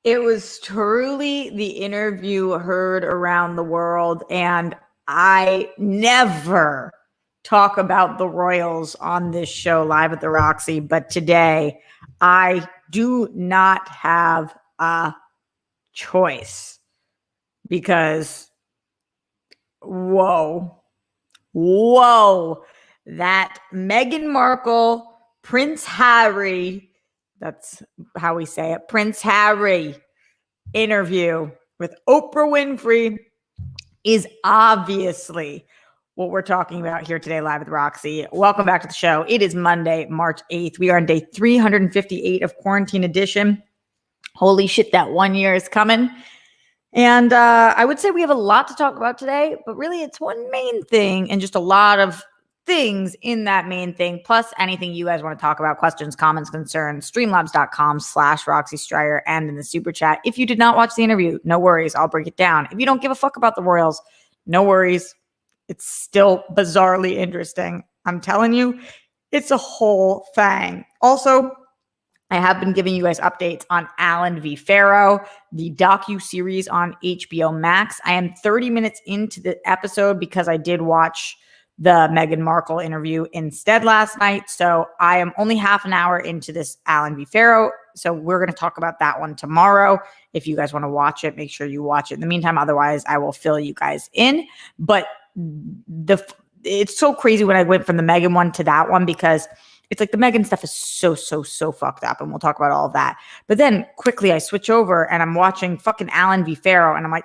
It was truly the interview heard around the world, and I never talk about the royals on this show live at the Roxy, but today I do not have a choice because whoa, that Meghan Markle, Prince Harry, that's how we say it, Prince Harry interview with Oprah Winfrey is obviously what we're talking about here today live at the Roxy. Welcome back to the show. It is Monday, March 8th. We are on day 358 of Quarantine Edition. Holy shit, that 1 year is coming. And I would say we have a lot to talk about today, but really it's one main thing and just a lot of things in that main thing, plus anything you guys want to talk about, questions, comments, concerns, streamlabs.com/Roxy Striar, and in the super chat. If you did not watch the interview, no worries, I'll break it down. If you don't give a fuck about the royals, no worries. It's still bizarrely interesting. I'm telling you, it's a whole thing. Also, I have been giving you guys updates on Alan v. Pharaoh, the docu-series on HBO Max. I am 30 minutes into the episode because I did watch the Meghan Markle interview instead last night. So I am only half an hour into this Alan v. Pharaoh. So we're going to talk about that one tomorrow. If you guys want to watch it, make sure you watch it. In the meantime, otherwise, I will fill you guys in. But it's so crazy when I went from the Meghan one to that one because it's like the Meghan stuff is so fucked up, and we'll talk about all of that. But then quickly I switch over and I'm watching fucking Alan v. Pharaoh, and I'm like,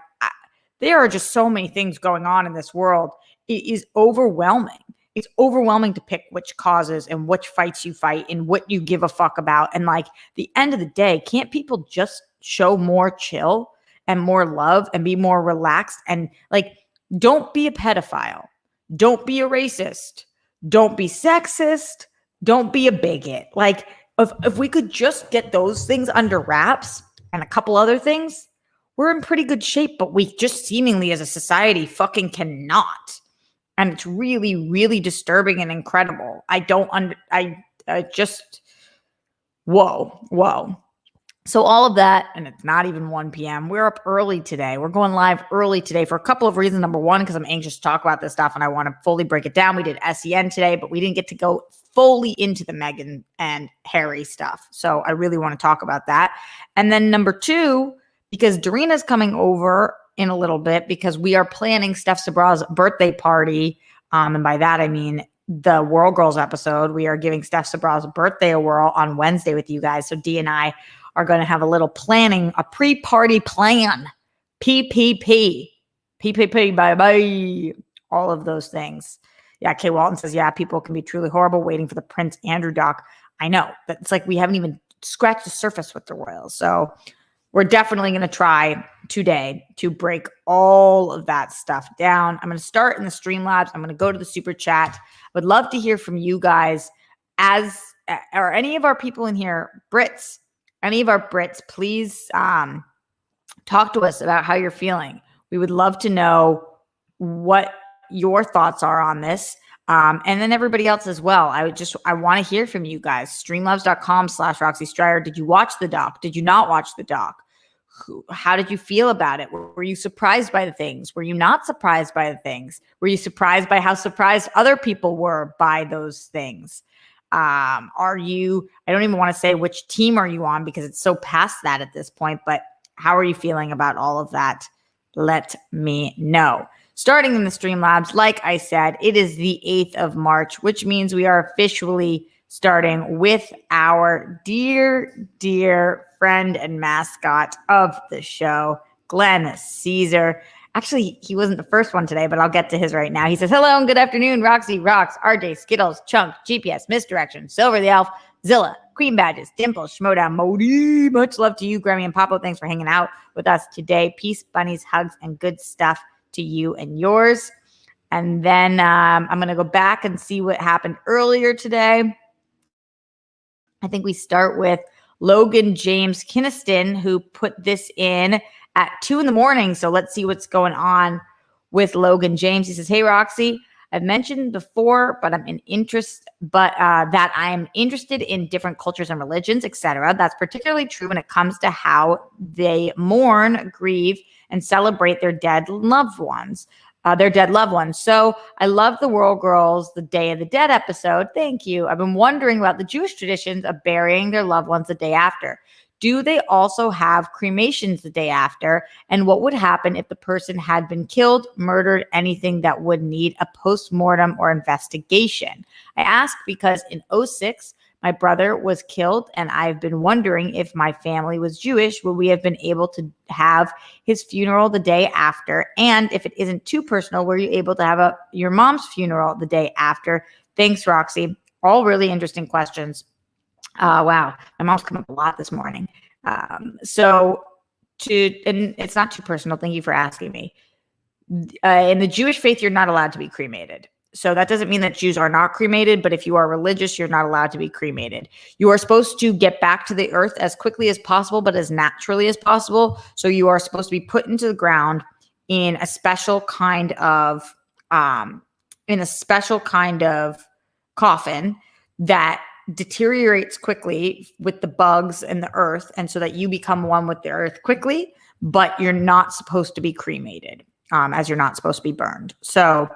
there are just so many things going on in this world. It is overwhelming. It's overwhelming to pick which causes and which fights you fight and what you give a fuck about. And like the end of the day, can't people just show more chill and more love and be more relaxed? And like, don't be a pedophile. Don't be a racist. Don't be sexist. Don't be a bigot. Like if we could just get those things under wraps and a couple other things, we're in pretty good shape, but we just seemingly as a society fucking cannot. And it's really, really disturbing and incredible. I just, whoa. So all of that, and it's not even 1 p.m. We're up early today. We're going live early today for a couple of reasons. Number one, because I'm anxious to talk about this stuff and I want to fully break it down. We did SEN today, but we didn't get to go fully into the Meghan and Harry stuff. So I really want to talk about that. And then number two, because Darina's coming over in a little bit because we are planning Steph Sabra's birthday party. And by that, I mean the Whirl Girls episode. We are giving Steph Sabra's birthday a whirl on Wednesday with you guys. So Dee and I are going to have a little planning, a pre-party plan, PPP, bye-bye, all of those things. Yeah, Kay Walton says, yeah, people can be truly horrible waiting for the Prince Andrew doc. I know, but it's like we haven't even scratched the surface with the royals. So we're definitely going to try today to break all of that stuff down. I'm going to start in the Streamlabs. I'm going to go to the super chat. I would love to hear from you guys or any of our people in here, Brits, any of our Brits, please talk to us about how you're feeling. We would love to know what your thoughts are on this. And then everybody else as well. I want to hear from you guys. Streamlabs.com/Roxy Striar. Did you watch the doc? Did you not watch the doc? How did you feel about it? Were you surprised by the things? Were you not surprised by the things? Were you surprised by how surprised other people were by those things? I don't even want to say which team are you on because it's so past that at this point, but how are you feeling about all of that? Let me know. Starting in the Streamlabs, like I said, it is the 8th of March, which means we are officially starting with our dear friend and mascot of the show, Glenn Caesar. Actually, he wasn't the first one today, but I'll get to his right now. He says, hello and good afternoon, Roxy Rocks, RJ, Skittles, Chunk, GPS, Misdirection, Silver the Elf, Zilla, Queen Badges, Dimple, Schmodown, Modi. Much love to you, Grammy and Papa. Thanks for hanging out with us today. Peace, bunnies, hugs, and good stuff to you and yours. And then I'm going to go back and see what happened earlier today. I think we start with Logan James Kinniston, who put this in at 2 a.m. So let's see what's going on with Logan James. He says, "Hey, Roxy, I've mentioned before, but that I am interested in different cultures and religions, etc. That's particularly true when it comes to how they mourn, grieve, and celebrate their dead loved ones. So I love the World Girls, the Day of the Dead episode. Thank you. I've been wondering about the Jewish traditions of burying their loved ones the day after. Do they also have cremations the day after? And what would happen if the person had been killed, murdered, anything that would need a post-mortem or investigation? I ask because in 2006, my brother was killed, and I've been wondering if my family was Jewish, would we have been able to have his funeral the day after? And if it isn't too personal, were you able to have your mom's funeral the day after? Thanks, Roxy." All really interesting questions. Wow. My mom's come up a lot this morning. And it's not too personal. Thank you for asking me. In the Jewish faith, you're not allowed to be cremated. So that doesn't mean that Jews are not cremated, but if you are religious, you're not allowed to be cremated. You are supposed to get back to the earth as quickly as possible, but as naturally as possible. So you are supposed to be put into the ground in a special kind of coffin that deteriorates quickly with the bugs and the earth, and so that you become one with the earth quickly, but you're not supposed to be cremated, as you're not supposed to be burned. So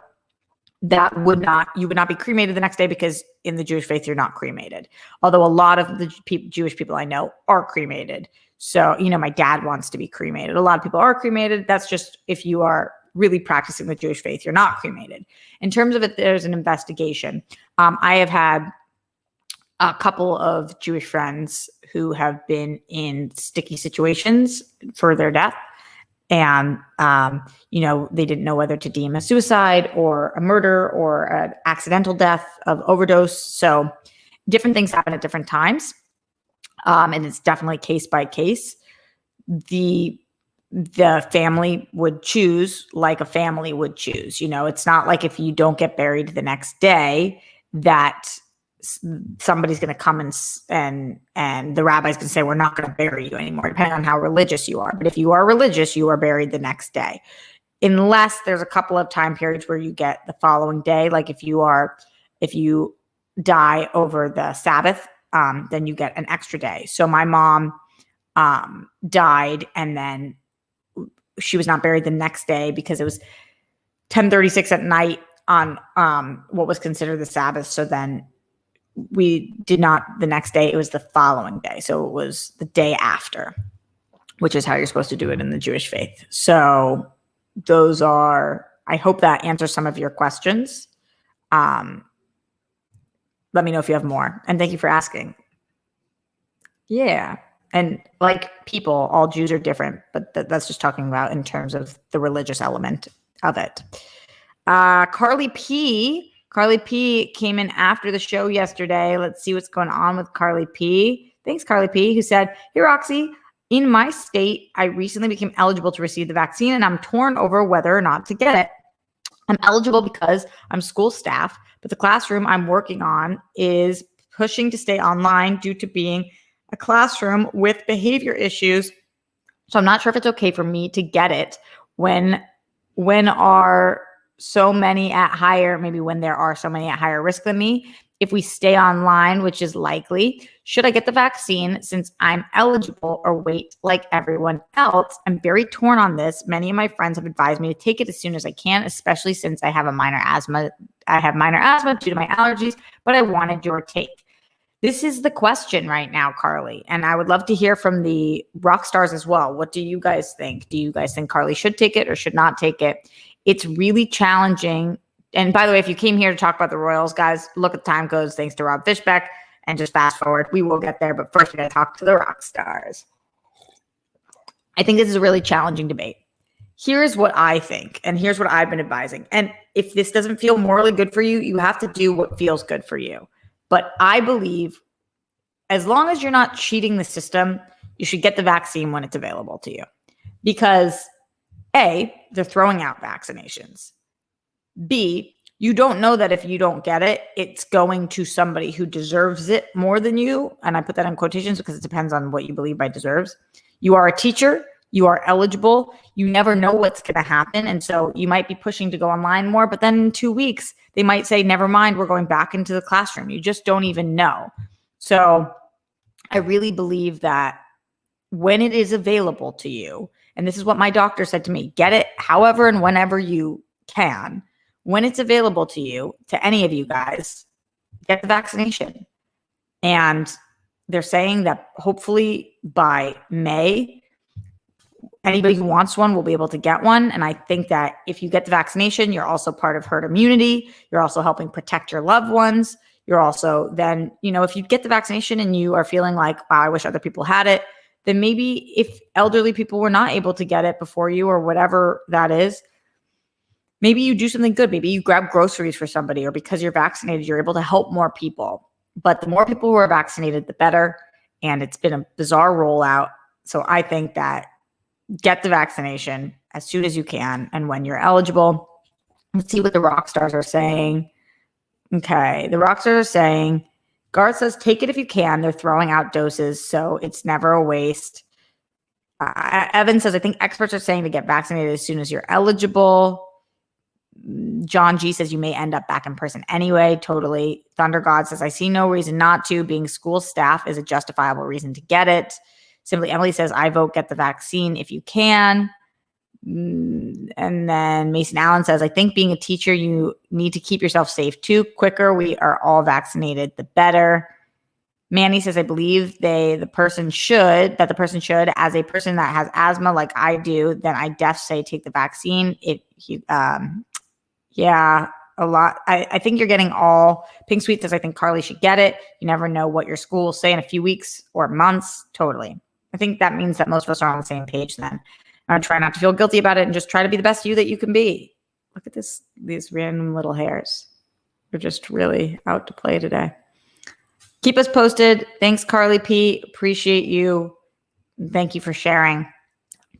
you would not be cremated the next day, because in the Jewish faith, you're not cremated. Although a lot of the Jewish people I know are cremated. So, my dad wants to be cremated. A lot of people are cremated. That's just if you are really practicing the Jewish faith, you're not cremated. In terms of it, there's an investigation. I have had a couple of Jewish friends who have been in sticky situations for their death. And, they didn't know whether to deem a suicide or a murder or an accidental death of overdose. So different things happen at different times. And it's definitely case by case. The family would choose like a family would choose. It's not like if you don't get buried the next day that somebody's going to come and the rabbi's going to say, we're not going to bury you anymore, depending on how religious you are. But if you are religious, you are buried the next day, unless there's a couple of time periods where you get the following day. Like if you die over the Sabbath, then you get an extra day. So my mom died, and then she was not buried the next day because it was 10:36 at night on what was considered the Sabbath. So then we did not the next day. It was the following day. So it was the day after, which is how you're supposed to do it in the Jewish faith. So I hope that answers some of your questions. Let me know if you have more. And thank you for asking. Yeah. And like people, all Jews are different, but that's just talking about in terms of the religious element of it. Carly P came in after the show yesterday. Let's see what's going on with Carly P. Thanks, Carly P, who said, "Hey, Roxy, in my state, I recently became eligible to receive the vaccine, and I'm torn over whether or not to get it. I'm eligible because I'm school staff, but the classroom I'm working on is pushing to stay online due to being a classroom with behavior issues. So I'm not sure if it's okay for me to get it when are so many at higher, maybe when there are so many at higher risk than me. If we stay online, which is likely, should I get the vaccine since I'm eligible or wait like everyone else? I'm very torn on this. Many of my friends have advised me to take it as soon as I can, especially since I have minor asthma due to my allergies, but I wanted your take." This is the question right now, Carly, and I would love to hear from the rock stars as well. What do you guys think? Do you guys think Carly should take it or should not take it? It's really challenging. And by the way, if you came here to talk about the Royals, guys, look at the time codes thanks to Rob Fishbeck and just fast forward. We will get there, but first we got to talk to the rock stars. I think this is a really challenging debate. Here's what I think, and here's what I've been advising. And if this doesn't feel morally good for you, you have to do what feels good for you. But I believe as long as you're not cheating the system, you should get the vaccine when it's available to you. Because A, they're throwing out vaccinations. B, you don't know that if you don't get it, it's going to somebody who deserves it more than you. And I put that in quotations because it depends on what you believe by deserves. You are a teacher. You are eligible. You never know what's going to happen. And so you might be pushing to go online more, but then in 2 weeks, they might say, never mind, we're going back into the classroom. You just don't even know. So I really believe that when it is available to you, and this is what my doctor said to me, get it however and whenever you can. When it's available to you, to any of you guys, get the vaccination. And they're saying that hopefully by May, anybody who wants one will be able to get one. And I think that if you get the vaccination, you're also part of herd immunity. You're also helping protect your loved ones. You're also then, if you get the vaccination and you are feeling like, wow, I wish other people had it, then maybe if elderly people were not able to get it before you or whatever that is, maybe you do something good. Maybe you grab groceries for somebody, or because you're vaccinated, you're able to help more people. But the more people who are vaccinated, the better. And it's been a bizarre rollout. So I think that get the vaccination as soon as you can and when you're eligible. Let's see what the rock stars are saying. Okay, the rock stars are saying, Garth says, take it if you can. They're throwing out doses, so it's never a waste. Evan says, I think experts are saying to get vaccinated as soon as you're eligible. John G says you may end up back in person anyway. Totally. Thunder God says, I see no reason not to. Being school staff is a justifiable reason to get it. Simply Emily says, I vote get the vaccine if you can. And then Mason Allen says, I think being a teacher, you need to keep yourself safe too. Quicker we are all vaccinated, the better. Manny says, I believe the person should, as a person that has asthma like I do, then I say take the vaccine. A lot. I think you're getting all. Pink Sweet says, I think Carly should get it. You never know what your school will say in a few weeks or months. Totally. I think that means that most of us are on the same page then. I try not to feel guilty about it and just try to be the best you that you can be. Look at these random little hairs. They're just really out to play today. Keep us posted. Thanks, Carly P. Appreciate you. Thank you for sharing.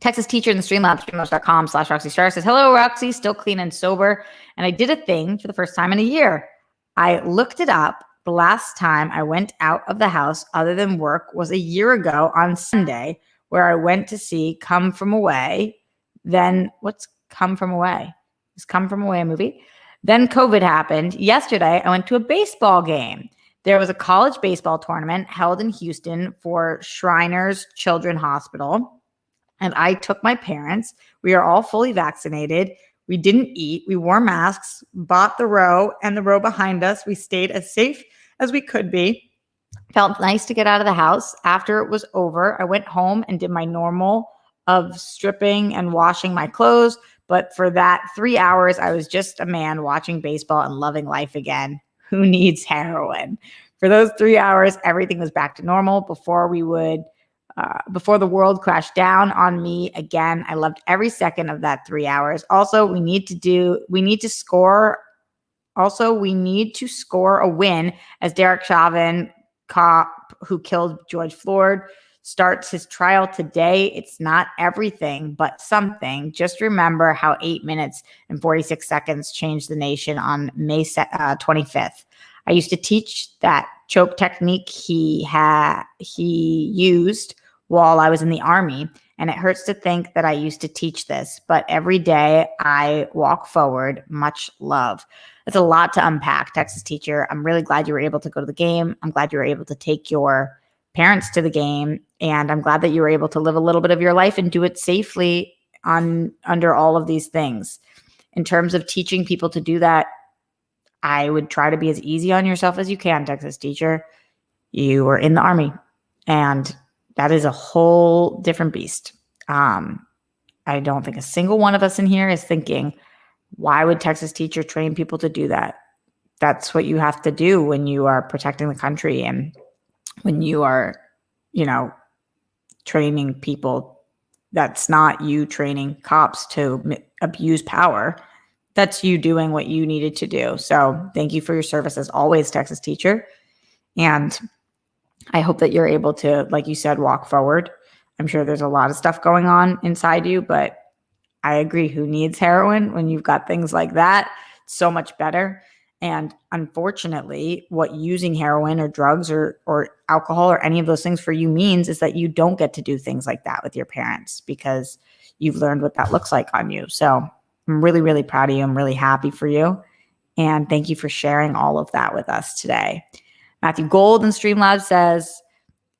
Texas teacher in the Streamlabs, streamlabs.com/Roxy Star says, hello, Roxy, still clean and sober. And I did a thing for the first time in a year. I looked it up. The last time I went out of the house other than work was a year ago on Sunday, where I went to see Come From Away. Then what's Come From Away? Is Come From Away a movie? Then COVID happened. Yesterday, I went to a baseball game. There was a college baseball tournament held in Houston for Shriners Children's Hospital. And I took my parents. We are all fully vaccinated. We didn't eat. We wore masks, bought the row and the row behind us. We stayed as safe as we could be. Felt nice to get out of the house. After it was over, I went home and did my normal of stripping and washing my clothes. But for that 3 hours, I was just a man watching baseball and loving life again. Who needs heroin? For those 3 hours, everything was back to normal before the world crashed down on me again. I loved every second of that 3 hours. Also, we need to score a win as Derek Chauvin, cop who killed George Floyd, starts his trial today. It's not everything, but something. Just remember how 8 minutes and 46 seconds changed the nation on May 25th. I used to teach that choke technique he used while I was in the Army, and it hurts to think that I used to teach this, but every day I walk forward. Much love. That's a lot to unpack, Texas teacher. I'm really glad you were able to go to the game. I'm glad you were able to take your parents to the game, and I'm glad that you were able to live a little bit of your life and do it safely under all of these things. In terms of teaching people to do that, I would try to be as easy on yourself as you can, Texas teacher. You were in the Army, and that is a whole different beast. I don't think a single one of us in here is thinking, why would Texas teacher train people to do that? That's what you have to do when you are protecting the country and when you are, training people. That's not you training cops to abuse power. That's you doing what you needed to do. So thank you for your service as always, Texas teacher. And I hope that you're able to, like you said, walk forward. I'm sure there's a lot of stuff going on inside you, but I agree. Who needs heroin when you've got things like that? so much better. And unfortunately, what using heroin or drugs or alcohol or any of those things for you means is that you don't get to do things like that with your parents because you've learned what that looks like on you. So I'm really, really proud of you. I'm really happy for you. And thank you for sharing all of that with us today. Matthew Gold in Streamlabs says,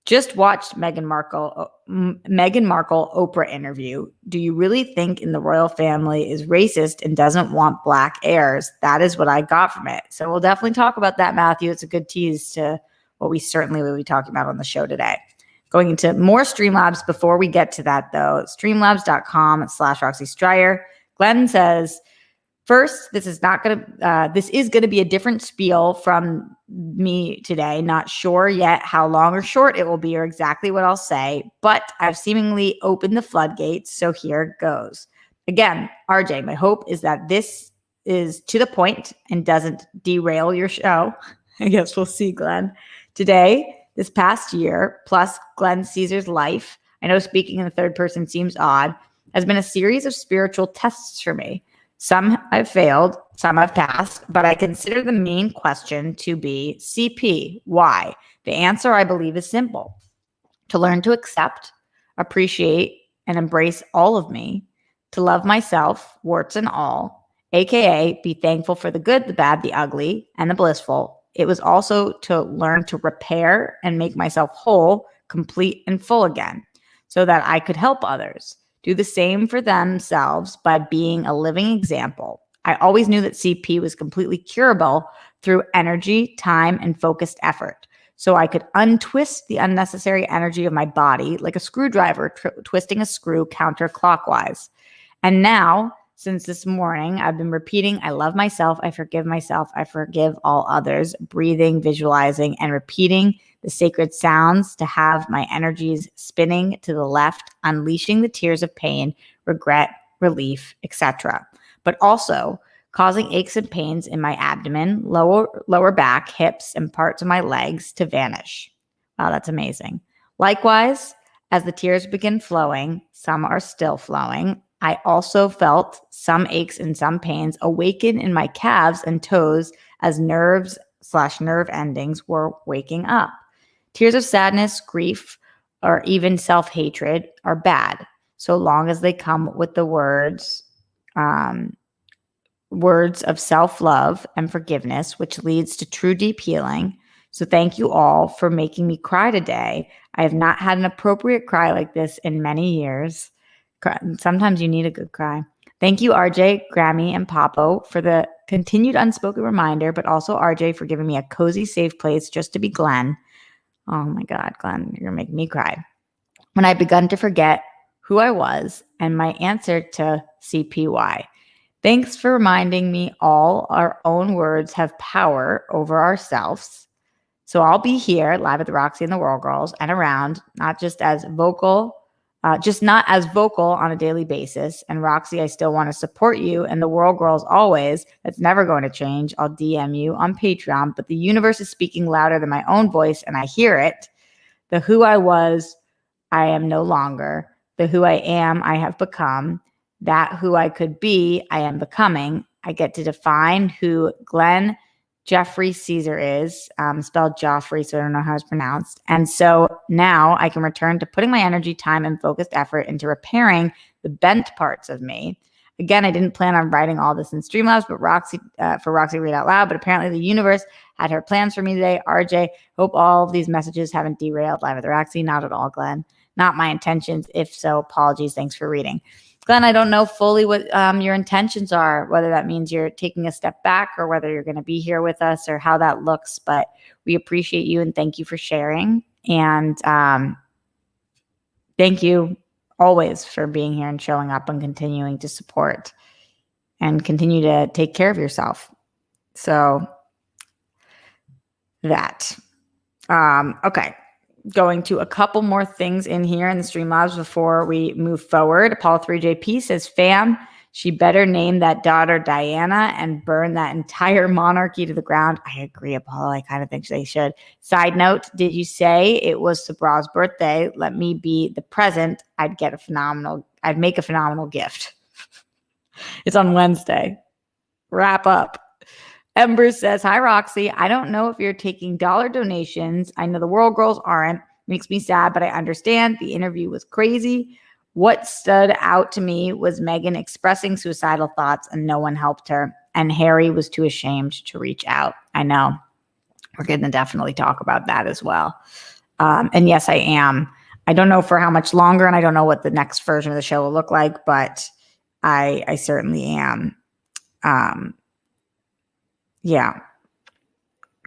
just watched Meghan Markle Oprah interview. Do you really think in the royal family is racist and doesn't want black heirs? That is what I got from it. So we'll definitely talk about that, Matthew. It's a good tease to what we certainly will be talking about on the show today. Going into more Streamlabs before we get to that, though, streamlabs.com/Roxy Stryer. Glenn says, first, this is going to be a different spiel from me today. Not sure yet how long or short it will be or exactly what I'll say, but I've seemingly opened the floodgates, so here goes. Again, RJ, my hope is that this is to the point and doesn't derail your show. I guess we'll see, Glenn. Today, this past year, plus Glenn Caesar's life, I know speaking in the third person seems odd, has been a series of spiritual tests for me. Some I've failed, some I've passed, but I consider the main question to be CP, why? The answer, I believe, is simple. To learn to accept, appreciate, and embrace all of me, to love myself, warts and all, aka be thankful for the good, the bad, the ugly, and the blissful. It was also to learn to repair and make myself whole, complete, and full again, so that I could help others do the same for themselves by being a living example. I always knew that CP was completely curable through energy, time, and focused effort. So I could untwist the unnecessary energy of my body like a screwdriver twisting a screw counterclockwise. And now, since this morning, I've been repeating, I love myself, I forgive all others, breathing, visualizing, and repeating the sacred sounds to have my energies spinning to the left, unleashing the tears of pain, regret, relief, etc. But also causing aches and pains in my abdomen, lower back, hips, and parts of my legs to vanish. Wow, that's amazing. Likewise, as the tears begin flowing, some are still flowing, I also felt some aches and some pains awaken in my calves and toes as nerves/nerve endings were waking up. Tears of sadness, grief, or even self-hatred are bad, so long as they come with the words of self-love and forgiveness, which leads to true deep healing. So thank you all for making me cry today. I have not had an appropriate cry like this in many years. Sometimes you need a good cry. Thank you, RJ, Grammy, and Papo for the continued unspoken reminder, but also RJ for giving me a cozy, safe place just to be Glenn. Oh my God, Glenn, you're gonna make me cry. When I begun to forget who I was and my answer to CPY. Thanks for reminding me all our own words have power over ourselves. So I'll be here live at the Roxy and the World Girls and around, not as vocal on a daily basis. And Roxy, I still want to support you and the World Girls always. That's never going to change. I'll DM you on Patreon, but the universe is speaking louder than my own voice and I hear it. The who I was, I am no longer. The who I am, I have become. That who I could be, I am becoming. I get to define who Glenn Jeffrey Caesar is, spelled Joffrey, so I don't know how it's pronounced. And so now I can return to putting my energy, time, and focused effort into repairing the bent parts of me. Again, I didn't plan on writing all this in Streamlabs, but Roxy read out loud. But apparently the universe had her plans for me today. RJ, hope all of these messages haven't derailed live at the Roxy. Not at all, Glenn. Not my intentions. If so, apologies. Thanks for reading. Glenn, I don't know fully what your intentions are, whether that means you're taking a step back or whether you're going to be here with us or how that looks, but we appreciate you and thank you for sharing. And thank you always for being here and showing up and continuing to support and continue to take care of yourself. So that. Okay. Going to a couple more things in here in the Streamlabs before we move forward. Apollo 3JP says, fam, she better name that daughter Diana and burn that entire monarchy to the ground. I agree, Apollo. I kind of think they should. Side note, did you say it was Sabra's birthday? Let me be the present. I'd make a phenomenal gift. It's on Wednesday. Wrap up. Ember says, hi, Roxy. I don't know if you're taking dollar donations. I know the World Girls aren't. Makes me sad, but I understand. The interview was crazy. What stood out to me was Meghan expressing suicidal thoughts and no one helped her. And Harry was too ashamed to reach out. I know. We're going to definitely talk about that as well. And yes, I am. I don't know for how much longer, and I don't know what the next version of the show will look like, but I certainly am. Yeah.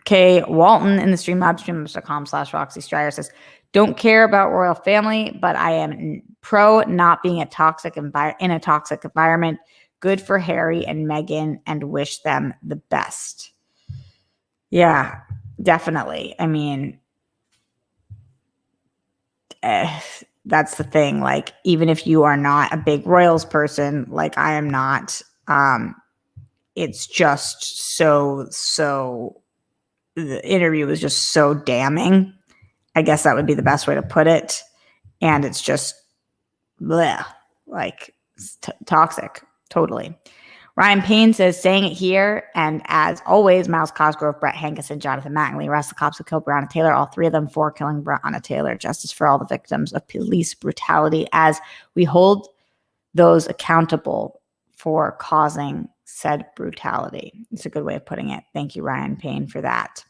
Okay, Walton in the Streamlabs, streamlabs.com/Roxy Stryer says, don't care about royal family, but I am pro not being in a toxic environment. Good for Harry and Meghan and wish them the best. Yeah, definitely. I mean, that's the thing. Like, even if you are not a big royals person, like I am not, it's just so the interview was just so damning. I guess that would be the best way to put it. And it's just bleh, like toxic, totally. Ryan Payne says, saying it here, and as always, Miles Cosgrove, Brett Hankinson, Jonathan Mattingly, arrest the cops who killed Breonna Taylor, all three of them for killing Breonna Taylor. Justice for all the victims of police brutality as we hold those accountable for causing said brutality. It's a good way of putting it. Thank you, Ryan Payne, for that.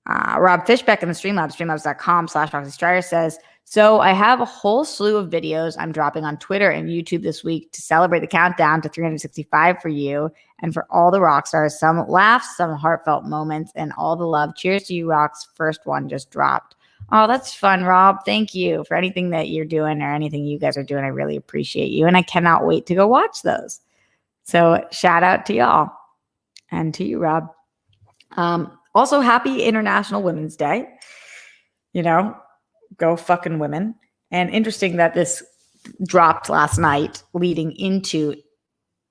Rob Fishbeck in the Streamlabs, streamlabs.com/Roxy Stryer says, so I have a whole slew of videos I'm dropping on Twitter and YouTube this week to celebrate the countdown to 365 for you and for all the rock stars. Some laughs, some heartfelt moments, and all the love. Cheers to you, Rox. First one just dropped. Oh, that's fun, Rob. Thank you for anything that you're doing or anything you guys are doing. I really appreciate you, and I cannot wait to go watch those. So shout out to y'all and to you, Rob. Also, happy International Women's Day. You know, go fucking women. And interesting that this dropped last night leading into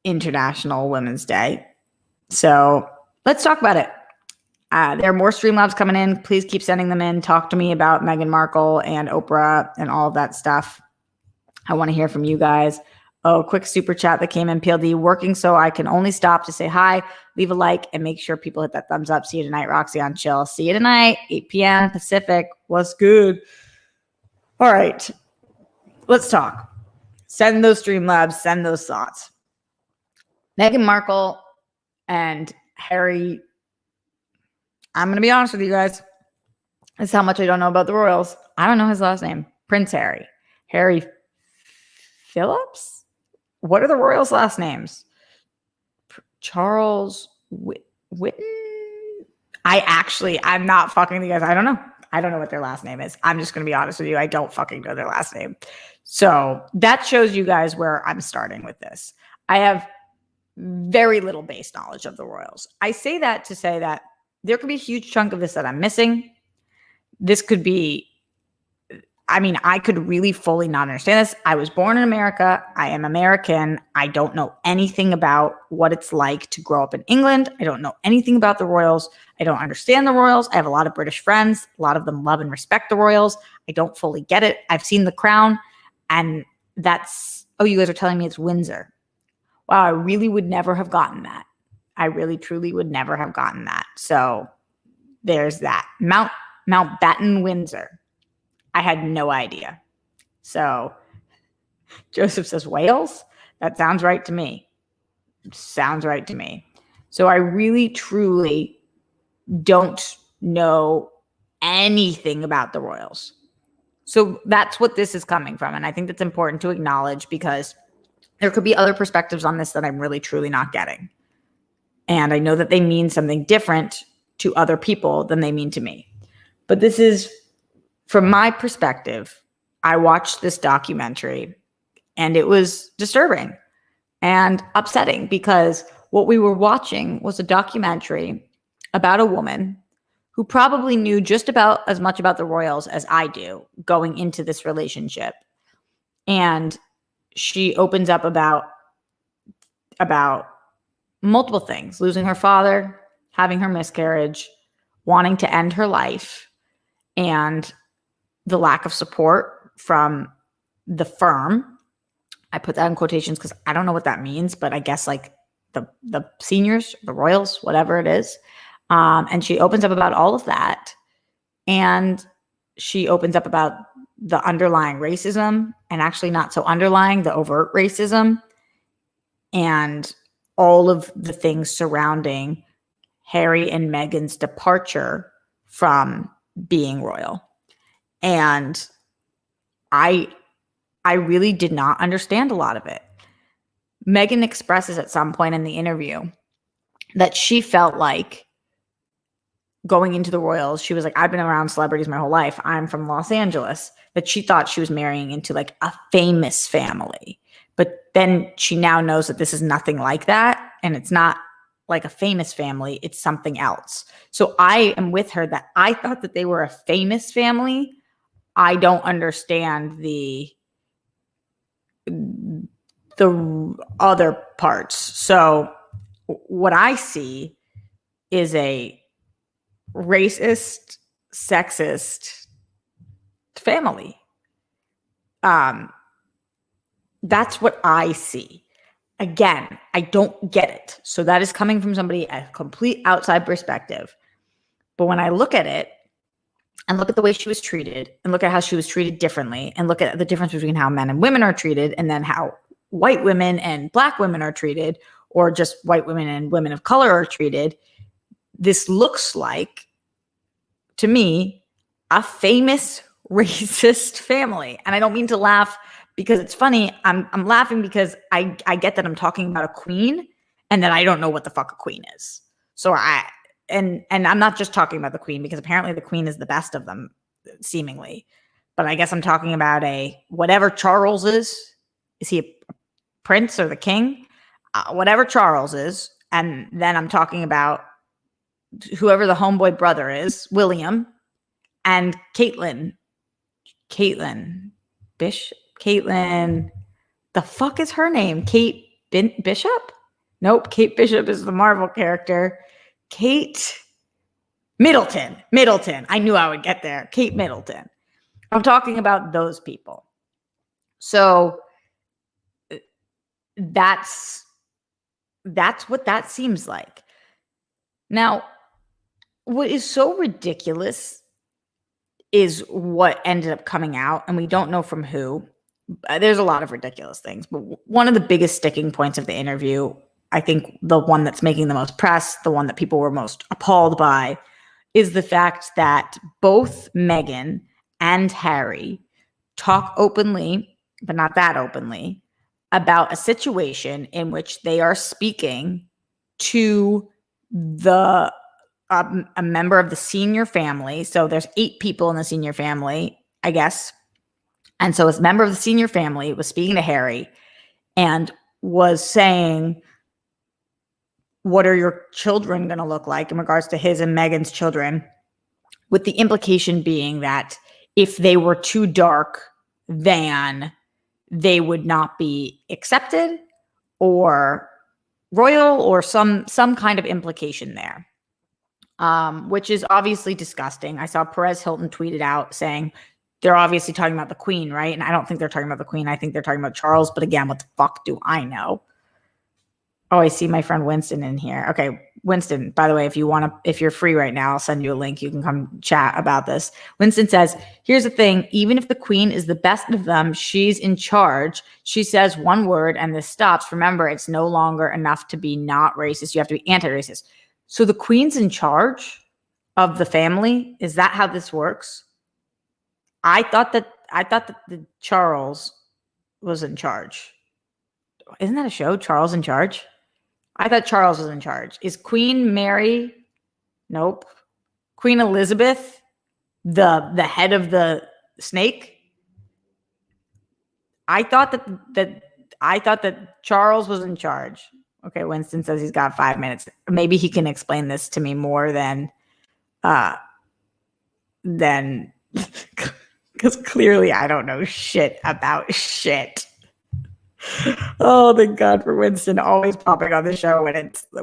International Women's Day. So let's talk about it. There are more Streamlabs coming in. Please keep sending them in. Talk to me about Meghan Markle and Oprah and all of that stuff. I want to hear from you guys. Oh, quick super chat that came in. PLD, working so I can only stop to say hi, leave a like, and make sure people hit that thumbs up. See you tonight, Roxy on Chill. See you tonight, 8 p.m. Pacific. What's good? All right, let's talk. Send those Streamlabs. Send those thoughts. Meghan Markle and Harry. I'm going to be honest with you guys. This is how much I don't know about the royals. I don't know his last name. Prince Harry. Harry Phillips? What are the royals' last names? Charles Whitten? I'm not fucking you guys. I don't know. I don't know what their last name is. I'm just going to be honest with you. I don't fucking know their last name. So that shows you guys where I'm starting with this. I have very little base knowledge of the royals. I say that to say that there could be a huge chunk of this that I'm missing. This could be, I could really fully not understand this. I was born in America. I am American. I don't know anything about what it's like to grow up in England. I don't know anything about the royals. I don't understand the royals. I have a lot of British friends. A lot of them love and respect the royals. I don't fully get it. I've seen The Crown, and that's, oh, you guys are telling me it's Windsor. Wow, I really would never have gotten that. I really, truly would never have gotten that. So there's that. Mountbatten, Windsor. I had no idea. So Joseph says Wales. That sounds right to me. Sounds right to me. So I really, truly don't know anything about the royals. So that's what this is coming from. And I think that's important to acknowledge because there could be other perspectives on this that I'm really, truly not getting. And I know that they mean something different to other people than they mean to me. But this is, from my perspective, I watched this documentary and it was disturbing and upsetting because what we were watching was a documentary about a woman who probably knew just about as much about the royals as I do going into this relationship. And she opens up about multiple things: losing her father, having her miscarriage, wanting to end her life, and the lack of support from the firm. I put that in quotations because I don't know what that means, but I guess like the seniors, the royals, whatever it is. And she opens up about all of that. And she opens up about the underlying racism, and actually not so underlying, the overt racism, and all of the things surrounding Harry and Meghan's departure from being royal. And I really did not understand a lot of it. Meghan expresses at some point in the interview that she felt like going into the royals, she was like, I've been around celebrities my whole life. I'm from Los Angeles. That she thought she was marrying into like a famous family. But then she now knows that this is nothing like that. And it's not like a famous family. It's something else. So I am with her that I thought that they were a famous family. I don't understand the other parts. So what I see is a racist, sexist family. That's what I see. Again, I don't get it. So that is coming from somebody, a complete outside perspective. But when I look at it and look at the way she was treated and look at how she was treated differently and look at the difference between how men and women are treated and then how white women and black women are treated, or just white women and women of color are treated, this looks like, to me, a famous racist family. And I don't mean to laugh because it's funny. I'm laughing because I get that I'm talking about a queen and that I don't know what the fuck a queen is. So and I'm not just talking about the queen because apparently the queen is the best of them, seemingly. But I guess I'm talking about a whatever Charles is. Is he a prince or the king? Whatever Charles is. And then I'm talking about whoever the homeboy brother is, William, and Caitlyn, the fuck is her name? Kate Bishop? Nope, Kate Bishop is the Marvel character. Kate Middleton. I knew I would get there. Kate Middleton. I'm talking about those people. So that's what that seems like. Now, what is so ridiculous is what ended up coming out, and we don't know from who. There's a lot of ridiculous things, but one of the biggest sticking points of the interview, I think the one that's making the most press, the one that people were most appalled by, is the fact that both Meghan and Harry talk openly, but not that openly, about a situation in which they are speaking to a member of the senior family. So there's 8 people in the senior family, I guess. And so a member of the senior family was speaking to Harry and was saying, what are your children going to look like in regards to his and Meghan's children? With the implication being that if they were too dark, then they would not be accepted or royal, or some kind of implication there. Which is obviously disgusting. I saw Perez Hilton tweeted out saying they're obviously talking about the Queen, right? And I don't think they're talking about the Queen. I think they're talking about Charles. But again, what the fuck do I know? Oh, I see my friend Winston in here. Okay, Winston, by the way, if you're free right now, I'll send you a link. You can come chat about this. Winston says, here's the thing. Even if the Queen is the best of them, she's in charge. She says one word and this stops. Remember, it's no longer enough to be not racist. You have to be anti-racist. So the Queen's in charge of the family? Is that how this works? I thought that the Charles was in charge. Isn't that a show? Charles in Charge? I thought Charles was in charge. Is Queen Mary? Nope. Queen Elizabeth the head of the snake? I thought that Charles was in charge. Okay, Winston says he's got 5 minutes. Maybe he can explain this to me more than because clearly I don't know shit about shit. Oh, thank God for Winston always popping on the show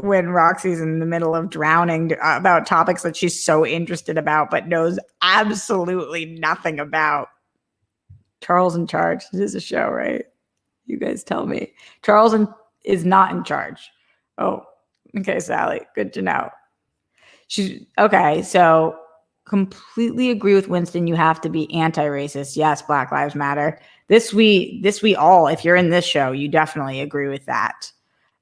when Roxy's in the middle of drowning about topics that she's so interested about but knows absolutely nothing about. Charles in Charge. This is a show, right? You guys tell me. Charles is not in charge. Oh, okay, Sally. Good to know. She's okay. So completely agree with Winston. You have to be anti-racist. Yes, Black Lives Matter. This we all, if you're in this show, you definitely agree with that.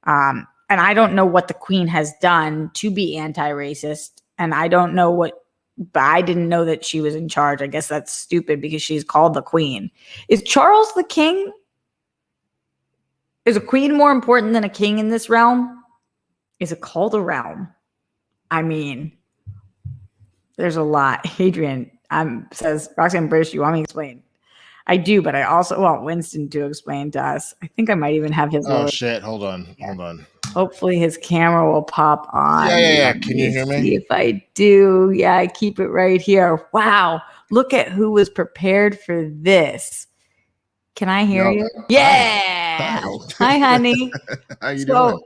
And I don't know what the Queen has done to be anti-racist, and I don't know what. But I didn't know that she was in charge. I guess that's stupid because she's called the Queen. Is Charles the king? Is a queen more important than a king in this realm? Is it called a realm? I mean, there's a lot. Adrian says, Roxanne British, you want me to explain? I do, but I also want Winston to explain to us. I think I might even have his. Oh, shit. Hold on. Hopefully his camera will pop on. Yeah. Can you hear me? See if I do. Yeah, I keep it right here. Wow. Look at who was prepared for this. Can I hear you? Yeah. Hi, honey. How you doing?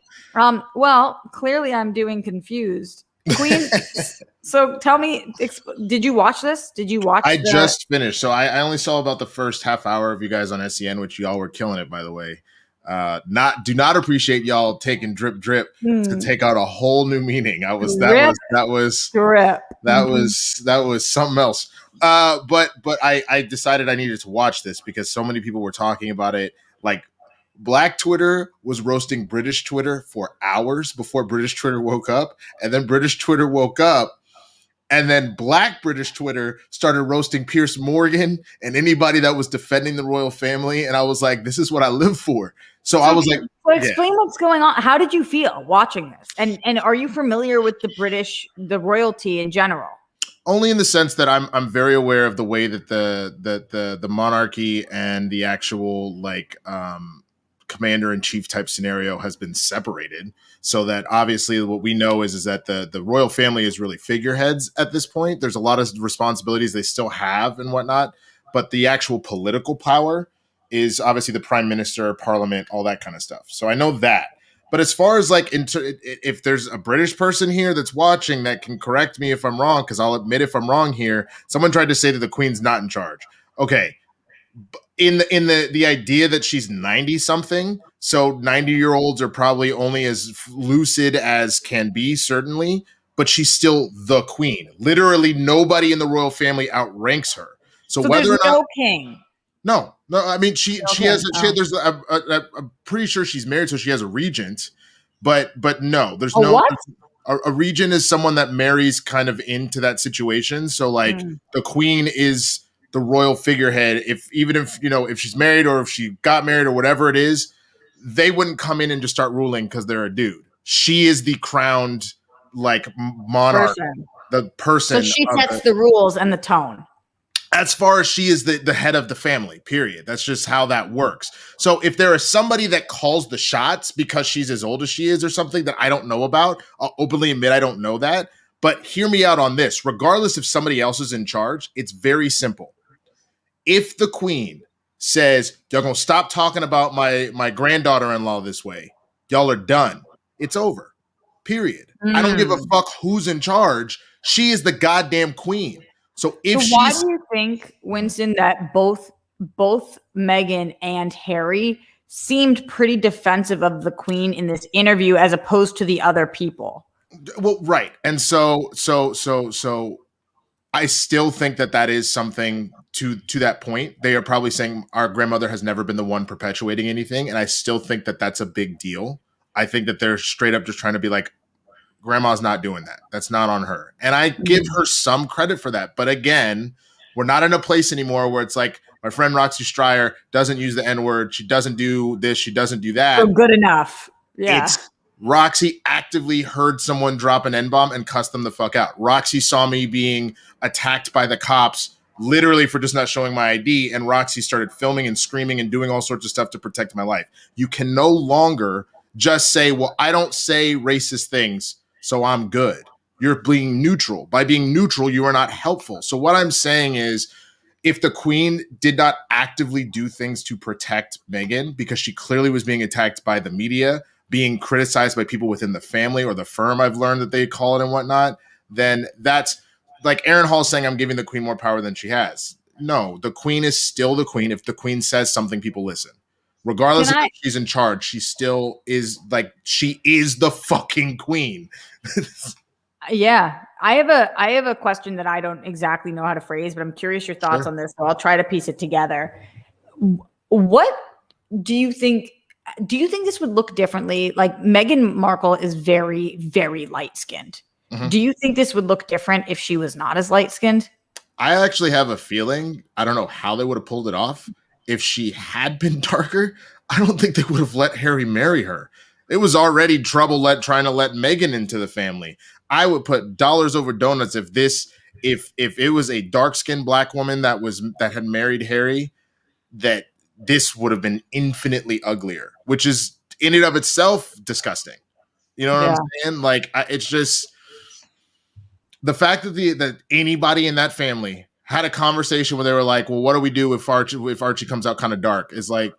Well, clearly I'm doing confused. Queen. So tell me, did you watch this? Did you watch? I just finished. So I only saw about the first half hour of you guys on SEN, which y'all were killing it, by the way. Do not appreciate y'all taking drip to take out a whole new meaning. That was something else. But I decided I needed to watch this because so many people were talking about it. Like Black Twitter was roasting British Twitter for hours before British Twitter woke up, and then British Twitter woke up. And then Black British Twitter started roasting Piers Morgan and anybody that was defending the royal family. And I was like, this is what I live for. So I was like, explain what's going on. How did you feel watching this? And are you familiar with the royalty in general? Only in the sense that I'm very aware of the way that the monarchy and the actual commander-in-chief type scenario has been separated, so that obviously what we know is that the royal family is really figureheads at this point. There's a lot of responsibilities they still have and whatnot, but the actual political power is obviously the prime minister, parliament, all that kind of stuff. So I know that. But as far as if there's a British person here that's watching that can correct me if I'm wrong, because I'll admit if I'm wrong here. Someone tried to say that the Queen's not in charge. Okay. In the idea that she's 90 something, so 90-year-olds are probably only as lucid as can be, certainly, but she's still the Queen. Literally nobody in the royal family outranks her. So whether there's or not no king. No, I mean she has. I'm pretty sure she's married, so she has a regent. But no, there's no. What? A regent is someone that marries kind of into that situation. So the Queen is the royal figurehead. If she's married or if she got married or whatever it is, they wouldn't come in and just start ruling because they're a dude. She is the crowned monarch, the person. So she sets the rules and the tone. As far as she is the head of the family, period. That's just how that works. So if there is somebody that calls the shots because she's as old as she is or something that I don't know about, I'll openly admit I don't know that. But hear me out on this. Regardless if somebody else is in charge, it's very simple. If the Queen says, y'all gonna stop talking about my granddaughter-in-law this way, y'all are done. It's over. Period. I don't give a fuck who's in charge. She is the goddamn Queen. So why do you think, Winston, that both Meghan and Harry seemed pretty defensive of the Queen in this interview as opposed to the other people? Well, right. And so I still think that is something to that point. They are probably saying our grandmother has never been the one perpetuating anything. And I still think that that's a big deal. I think that they're straight up just trying to be like, Grandma's not doing that. That's not on her. And I give her some credit for that. But again, we're not in a place anymore where it's like my friend Roxy Stryer doesn't use the N-word. She doesn't do this. She doesn't do that. So good enough. Yeah. It's Roxy actively heard someone drop an N-bomb and cussed them the fuck out. Roxy saw me being attacked by the cops literally for just not showing my ID. And Roxy started filming and screaming and doing all sorts of stuff to protect my life. You can no longer just say, well, I don't say racist things, so I'm good. You're being neutral. By being neutral, you are not helpful. So what I'm saying is, if the Queen did not actively do things to protect Meghan, because she clearly was being attacked by the media, being criticized by people within the family or the firm, I've learned that they call it and whatnot, then that's like Aaron Hall saying I'm giving the Queen more power than she has. No, the Queen is still the Queen. If the Queen says something, people listen. Regardless of if she's in charge, she still is she is the fucking queen. Yeah. I have a question that I don't exactly know how to phrase, but I'm curious your thoughts on this. So I'll try to piece it together. What do you think? Do you think this would look differently? Like Meghan Markle is very, very light skinned. Mm-hmm. Do you think this would look different if she was not as light skinned? I actually have a feeling, I don't know how they would have pulled it off. If she had been darker, I don't think they would have let Harry marry her. It was already trouble trying to let Meghan into the family. I would put dollars over donuts if it was a dark-skinned black woman that had married Harry, that this would have been infinitely uglier, which is in and of itself disgusting. You know what I'm saying? Like, it's just the fact that anybody in that family had a conversation where they were like, well, what do we do if Archie comes out kind of dark? Is like,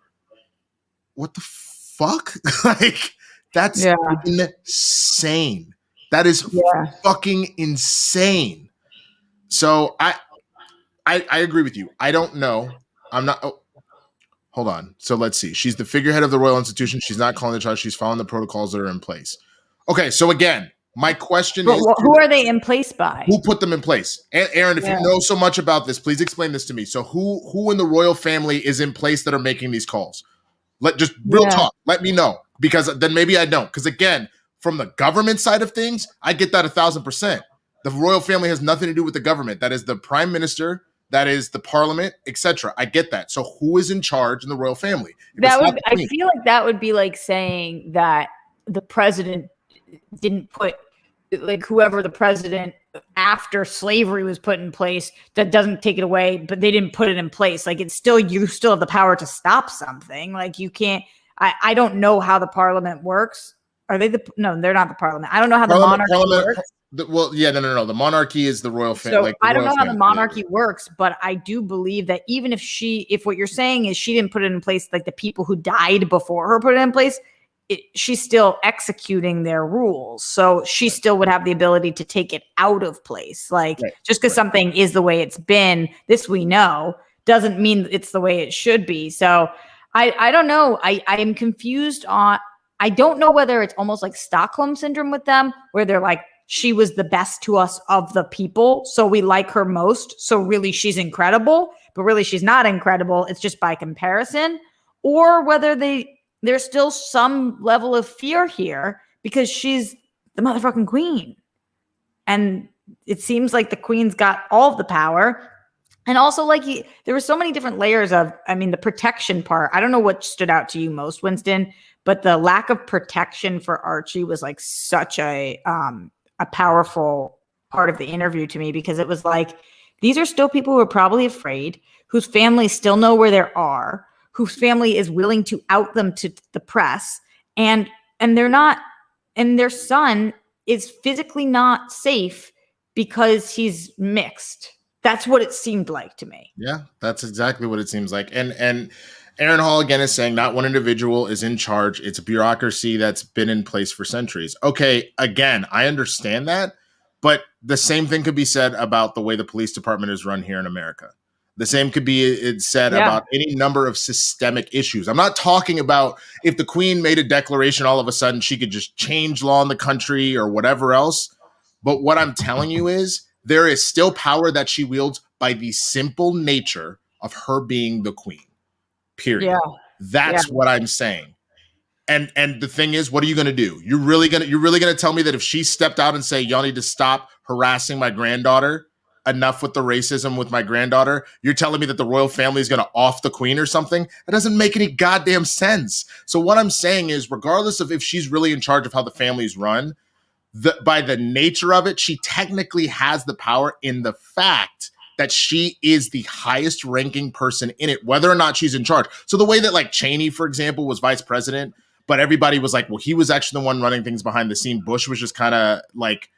what the fuck? Like, that's insane. That is fucking insane. So I agree with you. I don't know. I'm not. Oh, hold on. So let's see. She's the figurehead of the royal institution. She's not calling the shots. She's following the protocols that are in place. Okay. So again, my question is, who are they in place by? Who put them in place? Aaron, if you know so much about this, please explain this to me. So who in the royal family is in place that are making these calls? Just real talk. Let me know, because then maybe I don't. Because again, from the government side of things, I get that 1,000%. The royal family has nothing to do with the government. That is the prime minister. That is the parliament, etc. I get that. So who is in charge in the royal family? I feel like that would be like saying that the president didn't put, like, whoever the president after slavery was put in place, that doesn't take it away, but they didn't put it in place. Like, it's still, you still have the power to stop something. Like, you can't, I don't know how the parliament works. Are they no, they're not the parliament. I don't know how the monarchy works. No. The monarchy is the royal family. So I don't know how the monarchy works, but I do believe that even if what you're saying is she didn't put it in place, like the people who died before her put it in place, she's still executing their rules. So she still would have the ability to take it out of place. Like, just because something is the way it's been, this we know, doesn't mean it's the way it should be. So I don't know. I am confused on, I don't know whether it's almost like Stockholm syndrome with them, where they're like, she was the best to us of the people, so we like her most. So really she's incredible, but really she's not incredible. It's just by comparison. Or whether there's still some level of fear here because she's the motherfucking queen. And it seems like the queen's got all of the power. And also, like, there were so many different layers of, I mean, the protection part. I don't know what stood out to you most, Winston, but the lack of protection for Archie was like such a powerful part of the interview to me, because it was like, these are still people who are probably afraid, whose families still know where they are, whose family is willing to out them to the press, and they're not, and their son is physically not safe because he's mixed. That's what it seemed like to me. Yeah, that's exactly what it seems like. And Aaron Hall again is saying not one individual is in charge. It's a bureaucracy that's been in place for centuries. Okay, again, I understand that, but the same thing could be said about the way the police department is run here in America. The same could be said about any number of systemic issues. I'm not talking about if the queen made a declaration, all of a sudden she could just change law in the country or whatever else. But what I'm telling you is there is still power that she wields by the simple nature of her being the queen. Period. Yeah. That's what I'm saying. And the thing is, what are you going to do? You're really going to tell me that if she stepped out and say, y'all need to stop harassing my granddaughter, enough with the racism with my granddaughter, you're telling me that the royal family is going to off the queen or something? That doesn't make any goddamn sense. So what I'm saying is, regardless of if she's really in charge of how the family's run, by the nature of it, she technically has the power in the fact that she is the highest ranking person in it, whether or not she's in charge. So the way that, like, Cheney, for example, was vice president, but everybody was like, well, he was actually the one running things behind the scene. Bush was just kind of like,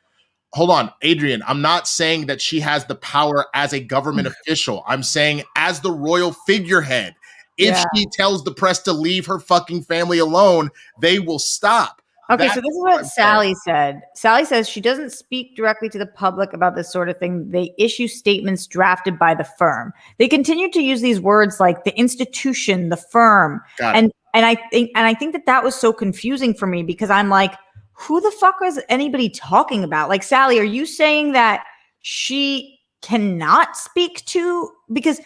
hold on, Adrian, I'm not saying that she has the power as a government official. I'm saying as the royal figurehead, if she tells the press to leave her fucking family alone, they will stop. Okay, so this is what Sally said. Sally says she doesn't speak directly to the public about this sort of thing. They issue statements drafted by the firm. They continue to use these words like the institution, the firm, and I think that was so confusing for me because I'm like, who the fuck is anybody talking about? Like, Sally, are you saying that she cannot speak to? Because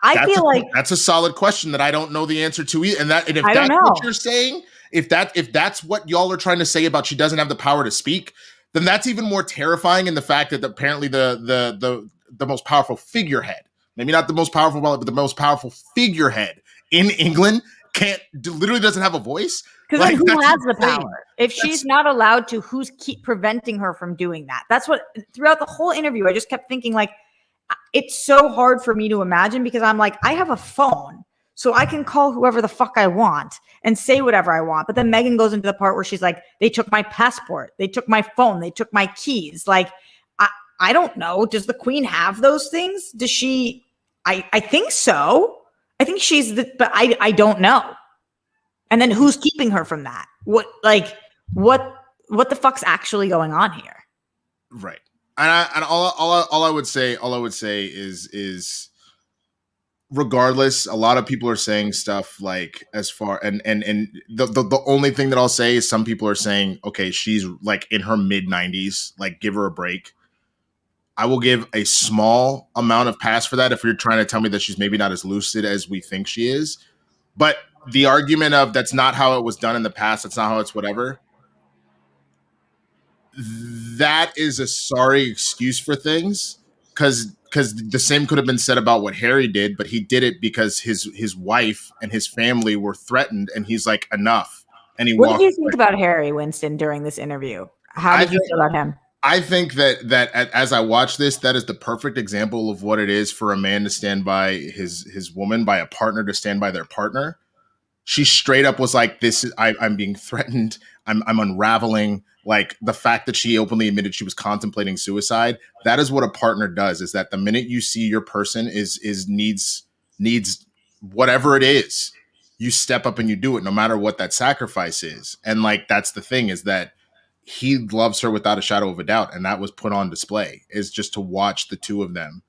I feel like that's a solid question that I don't know the answer to either. And if I don't that's know. what you're saying, if that's what y'all are trying to say about she doesn't have the power to speak, then that's even more terrifying in the fact that apparently the most powerful figurehead, maybe not the most powerful wallet, but the most powerful figurehead in England literally doesn't have a voice. Because like, who has the power? If she's not allowed to, who's keep preventing her from doing that? That's what throughout the whole interview, I just kept thinking like, it's so hard for me to imagine because I'm like, I have a phone, so I can call whoever the fuck I want and say whatever I want. But then Meghan goes into the part where she's like, they took my passport, they took my phone, they took my keys. Like, I don't know. Does the queen have those things? Does she? I think so. I think but I don't know. And then who's keeping her from that? What the fuck's actually going on here? Right. And all I would say is regardless, a lot of people are saying stuff like as far and the only thing that I'll say is some people are saying, okay, she's like in her mid-90s, like give her a break. I will give a small amount of pass for that if you're trying to tell me that she's maybe not as lucid as we think she is. But the argument of that's not how it was done in the past, that's not how it's whatever, that is a sorry excuse for things because the same could have been said about what Harry did, but he did it because his wife and his family were threatened, and he's like, enough. And what did you think about Harry, Winston, during this interview? How did you feel about him? I think that as I watch this, that is the perfect example of what it is for a man to stand by his woman, by a partner to stand by their partner. She straight up was like, I'm being threatened. I'm unraveling. Like the fact that she openly admitted she was contemplating suicide. That is what a partner does, is that the minute you see your person needs whatever it is, you step up and you do it no matter what that sacrifice is. And like, that's the thing, is that he loves her without a shadow of a doubt. And that was put on display, is just to watch the two of them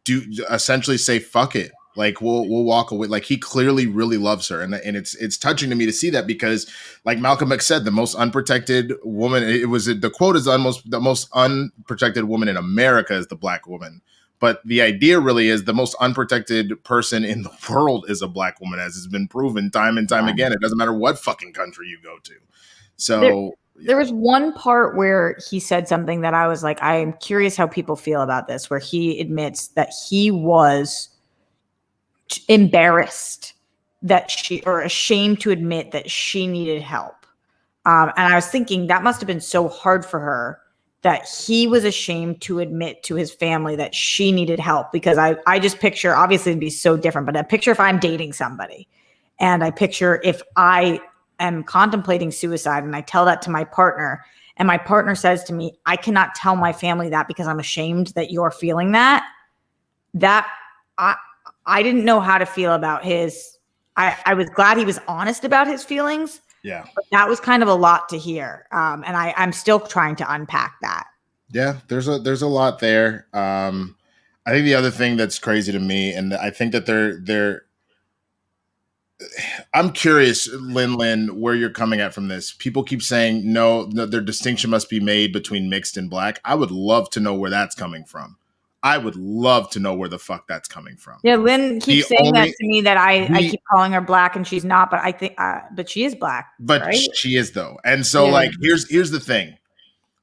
do essentially say, fuck it. Like we'll walk away. Like he clearly really loves her, and it's touching to me to see that because, like Malcolm X said, the most unprotected woman. The quote is the most unprotected woman in America is the black woman. But the idea really is the most unprotected person in the world is a black woman, as has been proven time and time again. It doesn't matter what fucking country you go to. So there was one part where he said something that I was like, I am curious how people feel about this, where he admits that he was embarrassed or ashamed to admit that she needed help. And I was thinking that must have been so hard for her that he was ashamed to admit to his family that she needed help, because I just picture, obviously it'd be so different, but I picture if I'm dating somebody and I picture if I am contemplating suicide and I tell that to my partner and my partner says to me, I cannot tell my family that because I'm ashamed that you're feeling that I didn't know how to feel about his. I was glad he was honest about his feelings. Yeah, but that was kind of a lot to hear, and I'm still trying to unpack that. Yeah, there's a lot there. I think the other thing that's crazy to me, and I think that they're. I'm curious, Lin, where you're coming at from this. People keep saying no, their distinction must be made between mixed and black. I would love to know where that's coming from. I would love to know where the fuck that's coming from. Yeah, Lynn keeps saying that to me, that I keep calling her black and she's not, but I think, but she is black. But right? she is though. And so like, here's the thing.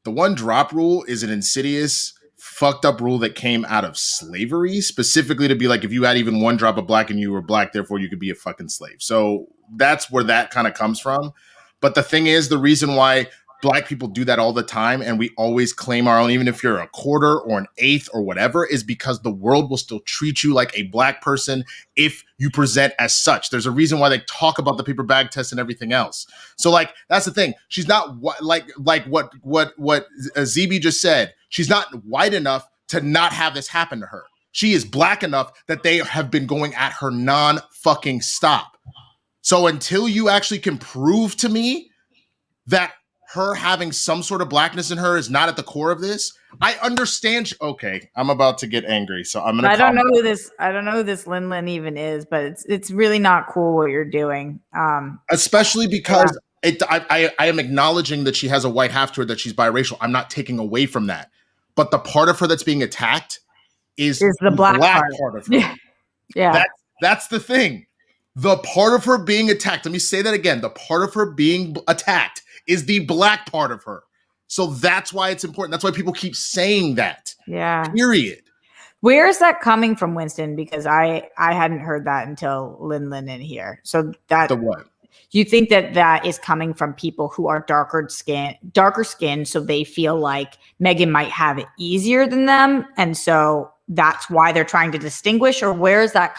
The one drop rule is an insidious, fucked up rule that came out of slavery, specifically to be like, if you had even one drop of black and you were black, therefore you could be a fucking slave. So that's where that kind of comes from. But the thing is, the reason why black people do that all the time and we always claim our own, even if you're a quarter or an eighth or whatever, is because the world will still treat you like a black person if you present as such. There's a reason why they talk about the paper bag test and everything else. So like, that's the thing. She's not like what ZB just said. She's not white enough to not have this happen to her. She is black enough that they have been going at her non-fucking stop. So until you actually can prove to me that her having some sort of blackness in her is not at the core of this. I understand. Okay, I'm about to get angry, so I'm gonna. I don't know who this. I don't know who this Lin Lin even is, but it's really not cool what you're doing. Especially because I am acknowledging that she has a white half to her, that she's biracial. I'm not taking away from that, but the part of her that's being attacked is the black part. of her. Yeah. That's the thing. The part of her being attacked. Let me say that again. The part of her being attacked is the black part of her. So that's why it's important. That's why people keep saying that. Yeah. Period. Where is that coming from, Winston? Because I hadn't heard that until Lin Lin in here. So that The what? You think that is coming from people who are darker skin, so they feel like Meghan might have it easier than them, and so that's why they're trying to distinguish? Or where is that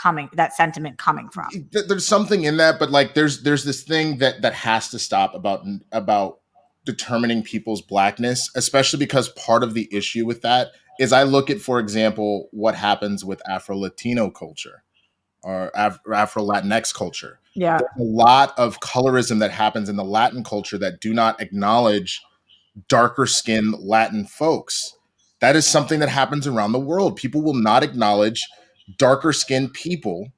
sentiment coming from? There's something in that, but like there's this thing that has to stop about determining people's blackness, especially because part of the issue with that is I look at, for example, what happens with Afro-Latino culture or Afro-Latinx culture. Yeah. There's a lot of colorism that happens in the Latin culture that do not acknowledge darker skinned Latin folks. That is something that happens around the world. People will not acknowledge darker skinned people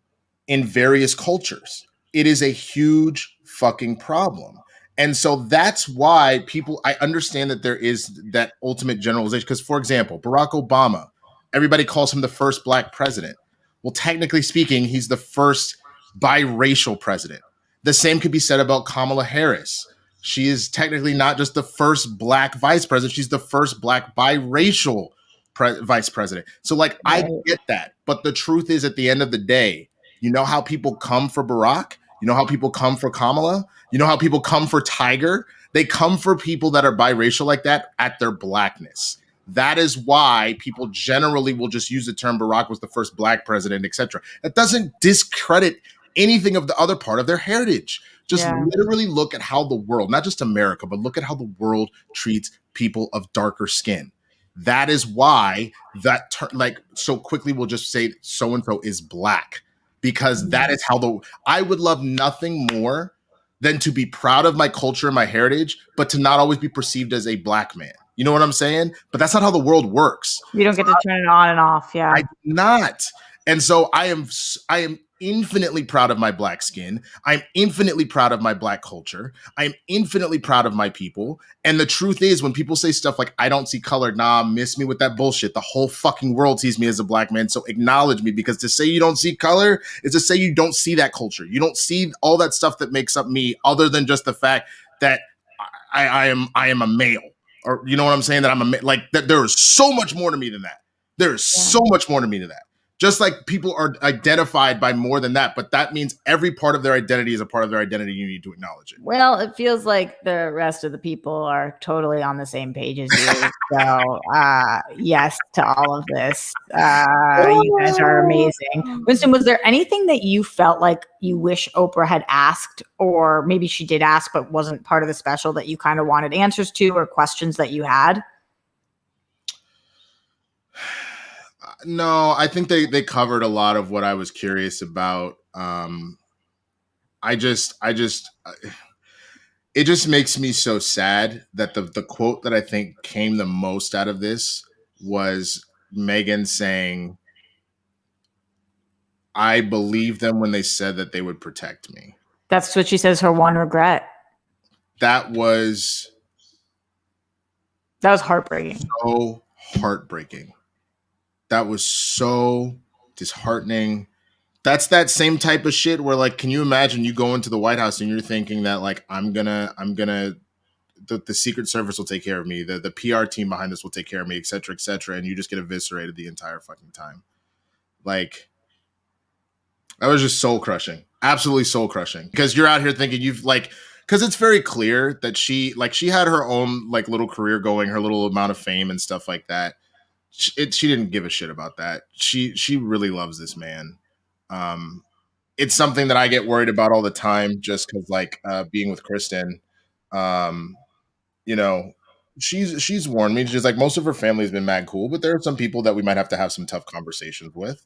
in various cultures. It is a huge fucking problem. And so that's why I understand that there is that ultimate generalization. Because, for example, Barack Obama, everybody calls him the first black president. Well, technically speaking, he's the first biracial president. The same could be said about Kamala Harris. She is technically not just the first black vice president, she's the first black biracial vice president. So, like, right. I get that. But the truth is, at the end of the day, you know how people come for Barack? You know how people come for Kamala? You know how people come for Tiger? They come for people that are biracial like that at their blackness. That is why people generally will just use the term Barack was the first black president, etc. That doesn't discredit anything of the other part of their heritage. Just literally look at how the world, not just America, but look at how the world treats people of darker skin. That is why that so quickly we'll just say so-and-so is black, because that is how I would love nothing more than to be proud of my culture and my heritage, but to not always be perceived as a black man. You know what I'm saying? But that's not how the world works. You don't get to turn it on and off. Yeah. I do not. And so I am infinitely proud of my black skin. I'm infinitely proud of my black culture. I'm infinitely proud of my people. And the truth is, when people say stuff like, I don't see color, nah, miss me with that bullshit. The whole fucking world sees me as a black man. So acknowledge me, because to say you don't see color is to say you don't see that culture. You don't see all that stuff that makes up me, other than just the fact that I am a male. Or, you know what I'm saying? That I'm that there is so much more to me than that. There is so much more to me than that. Just like people are identified by more than that, but that means every part of their identity is a part of their identity. You need to acknowledge it. Well, it feels like the rest of the people are totally on the same page as you. So, yes to all of this. You guys are amazing. Winston, was there anything that you felt like you wish Oprah had asked, or maybe she did ask but wasn't part of the special, that you kind of wanted answers to, or questions that you had? No, I think they covered a lot of what I was curious about. It just makes me so sad that the quote that I think came the most out of this was Meghan saying, I believed them when they said that they would protect me. That's what she says, her one regret. That was heartbreaking. So heartbreaking. That was so disheartening. That's that same type of shit where, like, can you imagine you go into the White House and you're thinking that, like, the Secret Service will take care of me. The PR team behind this will take care of me, et cetera, and you just get eviscerated the entire fucking time. Like, that was just soul crushing. Absolutely soul crushing. Because you're out here thinking because it's very clear that she had her own, like, little career going, her little amount of fame and stuff like that. She didn't give a shit about that. She really loves this man. It's something that I get worried about all the time, just because, like, being with Kristen, you know, she's warned me. She's like, most of her family has been mad cool, but there are some people that we might have to have some tough conversations with,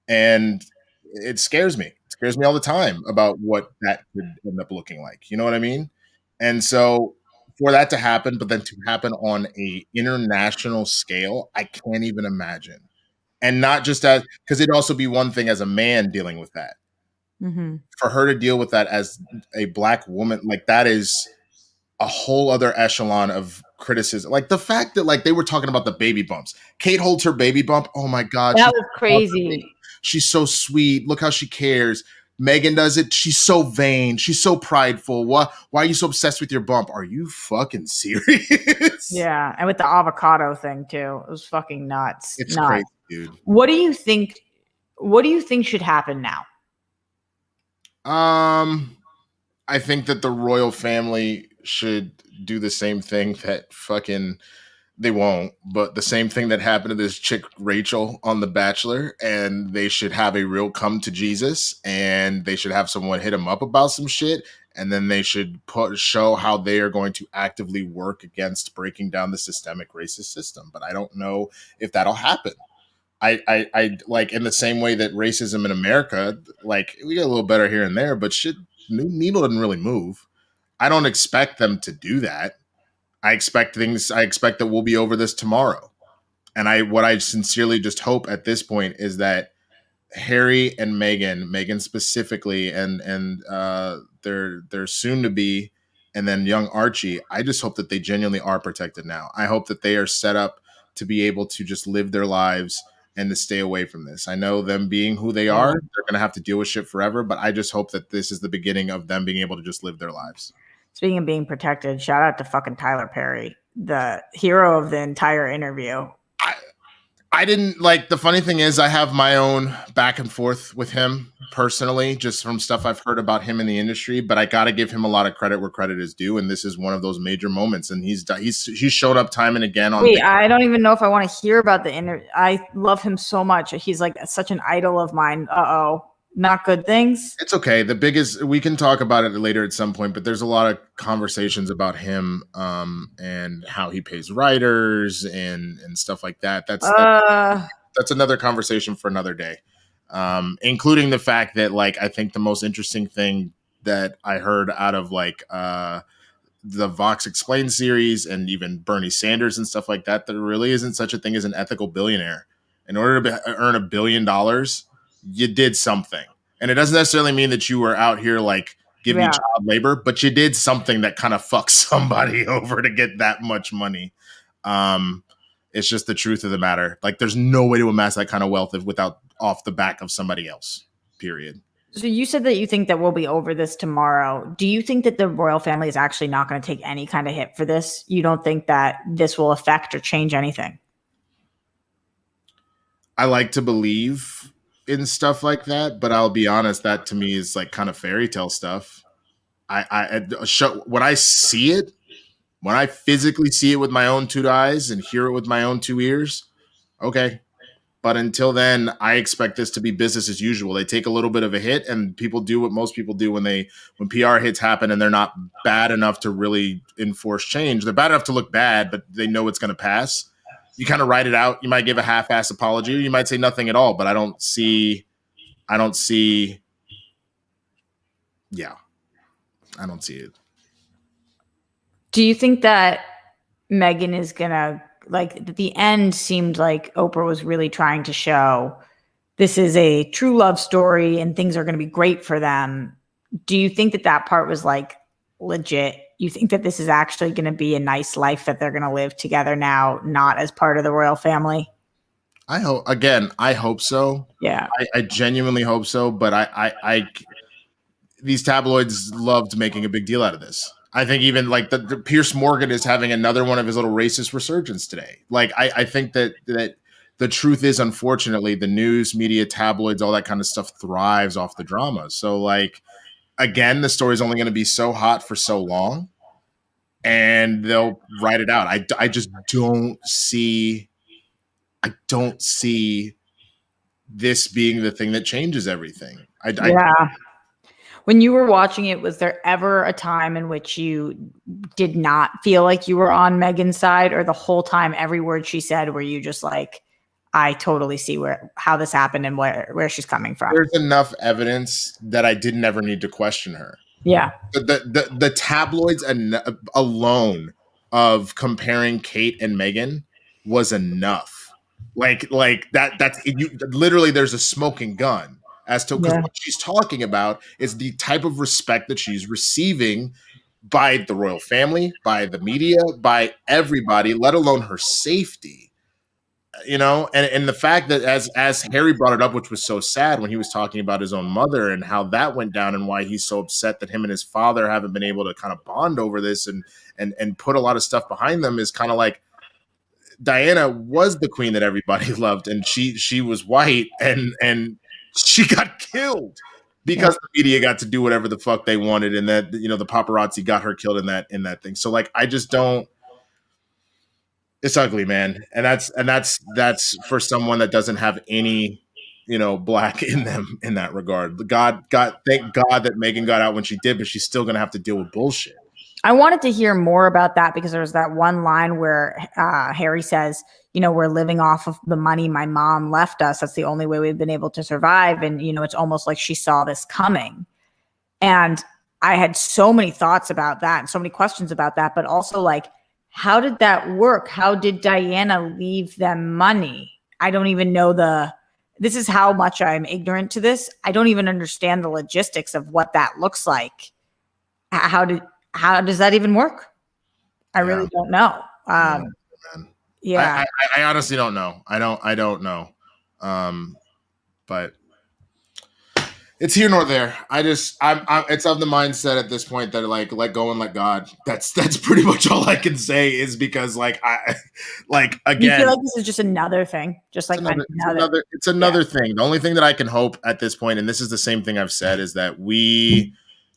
and it scares me. It scares me all the time about what that could end up looking like. You know what I mean? And so for that to happen, but then to happen on a international scale, I can't even imagine. And not just as because it'd also be one thing as a man dealing with that. Mm-hmm. For her to deal with that as a black woman, like that is a whole other echelon of criticism. Like the fact that like they were talking about the baby bumps. Kate holds her baby bump. Oh my God. That was crazy. She's so sweet. Look how she cares. Meghan does it. She's so vain. She's so prideful. Why are you so obsessed with your bump? Are you fucking serious? Yeah. And with the avocado thing too. It was fucking nuts. It's nuts. crazy, dude. What do you think should happen now? I think that the royal family should do the same thing that fucking they won't, but the same thing that happened to this chick Rachel on The Bachelor, and they should have a real come to Jesus, and they should have someone hit them up about some shit, and then they should show how they are going to actively work against breaking down the systemic racist system. But I don't know if that'll happen. I like in the same way that racism in America, like we get a little better here and there, but shit, needle didn't really move. I don't expect them to do that. I expect that we'll be over this tomorrow. And what I sincerely just hope at this point is that Harry and Meghan specifically, and their soon to be, and then young Archie, I just hope that they genuinely are protected now. I hope that they are set up to be able to just live their lives and to stay away from this. I know them being who they are, they're going to have to deal with shit forever, but I just hope that this is the beginning of them being able to just live their lives. Speaking of being protected, shout out to fucking Tyler Perry, the hero of the entire interview. I didn't like the funny thing is I have my own back and forth with him personally, just from stuff I've heard about him in the industry, but I got to give him a lot of credit where credit is due. And this is one of those major moments. And he's showed up time and again on. Wait, I don't even know if I want to hear about the interview. I love him so much. He's like such an idol of mine. Not good things. It's okay. The biggest, we can talk about it later at some point, but there's a lot of conversations about him and how he pays writers and stuff like that. That's another conversation for another day. Including the fact that like I think the most interesting thing that I heard out of like the Vox Explained series and even Bernie Sanders and stuff like that, there really isn't such a thing as an ethical billionaire. In order to earn $1 billion, you did something. And it doesn't necessarily mean that you were out here like giving child labor, but you did something that kind of fucks somebody over to get that much money. It's just the truth of the matter. Like there's no way to amass that kind of wealth without off the back of somebody else, period. So you said that you think that we'll be over this tomorrow. Do you think that the royal family is actually not going to take any kind of hit for this? You don't think that this will affect or change anything? I like to believe in stuff like that, but I'll be honest, that to me is like kind of fairy tale stuff. When I see it, when I physically see it with my own two eyes and hear it with my own two ears, okay. But until then, I expect this to be business as usual. They take a little bit of a hit, and people do what most people do when PR hits happen, and they're not bad enough to really enforce change. They're bad enough to look bad, but they know it's going to pass. You kind of write it out. You might give a half-ass apology. You might say nothing at all, but I don't see it. Do you think that Meghan is going to, like, at the end seemed like Oprah was really trying to show this is a true love story and things are going to be great for them. Do you think that part was like legit? You think that this is actually going to be a nice life that they're going to live together now, not as part of the royal family? I hope so. Yeah. I genuinely hope so. But I these tabloids loved making a big deal out of this. I think even like the Piers Morgan is having another one of his little racist resurgence today. Like I think that the truth is, unfortunately, the news, media, tabloids, all that kind of stuff thrives off the drama. So like, again, the story's only going to be so hot for so long, and they'll write it out. I just don't see this being the thing that changes everything. When you were watching it, was there ever a time in which you did not feel like you were on Meghan's side, or the whole time, every word she said, were you just like, I totally see how this happened and where she's coming from? There's enough evidence that I didn't ever need to question her. Yeah. The tabloids alone of comparing Kate and Meghan was enough. Like that's you literally there's a smoking gun as to because what she's talking about is the type of respect that she's receiving by the royal family, by the media, by everybody, let alone her safety. You know, and the fact that as Harry brought it up, which was so sad when he was talking about his own mother and how that went down and why he's so upset that him and his father haven't been able to kind of bond over this and put a lot of stuff behind them, is kind of like Diana was the queen that everybody loved, and she was white and she got killed because the media got to do whatever the fuck they wanted, and that, you know, the paparazzi got her killed in that thing. So like I just don't. It's ugly, man, and that's for someone that doesn't have any, you know, black in them in that regard. Thank God that Meghan got out when she did, but she's still gonna have to deal with bullshit. I wanted to hear more about that because there was that one line where Harry says, you know, we're living off of the money my mom left us. That's the only way we've been able to survive. And, you know, it's almost like she saw this coming. And I had so many thoughts about that and so many questions about that, but also like, how did that work? How did Diana leave them money? I don't even know this is how much I'm ignorant to this. I don't even understand the logistics of what that looks like. How does that even work? I really don't know. Yeah. I honestly don't know. I don't know. But it's here nor there. I'm it's of the mindset at this point that like let go and let God. That's pretty much all I can say, is because like again, you feel like this is just another thing, just like it's another thing. The only thing that I can hope at this point, and this is the same thing I've said, is that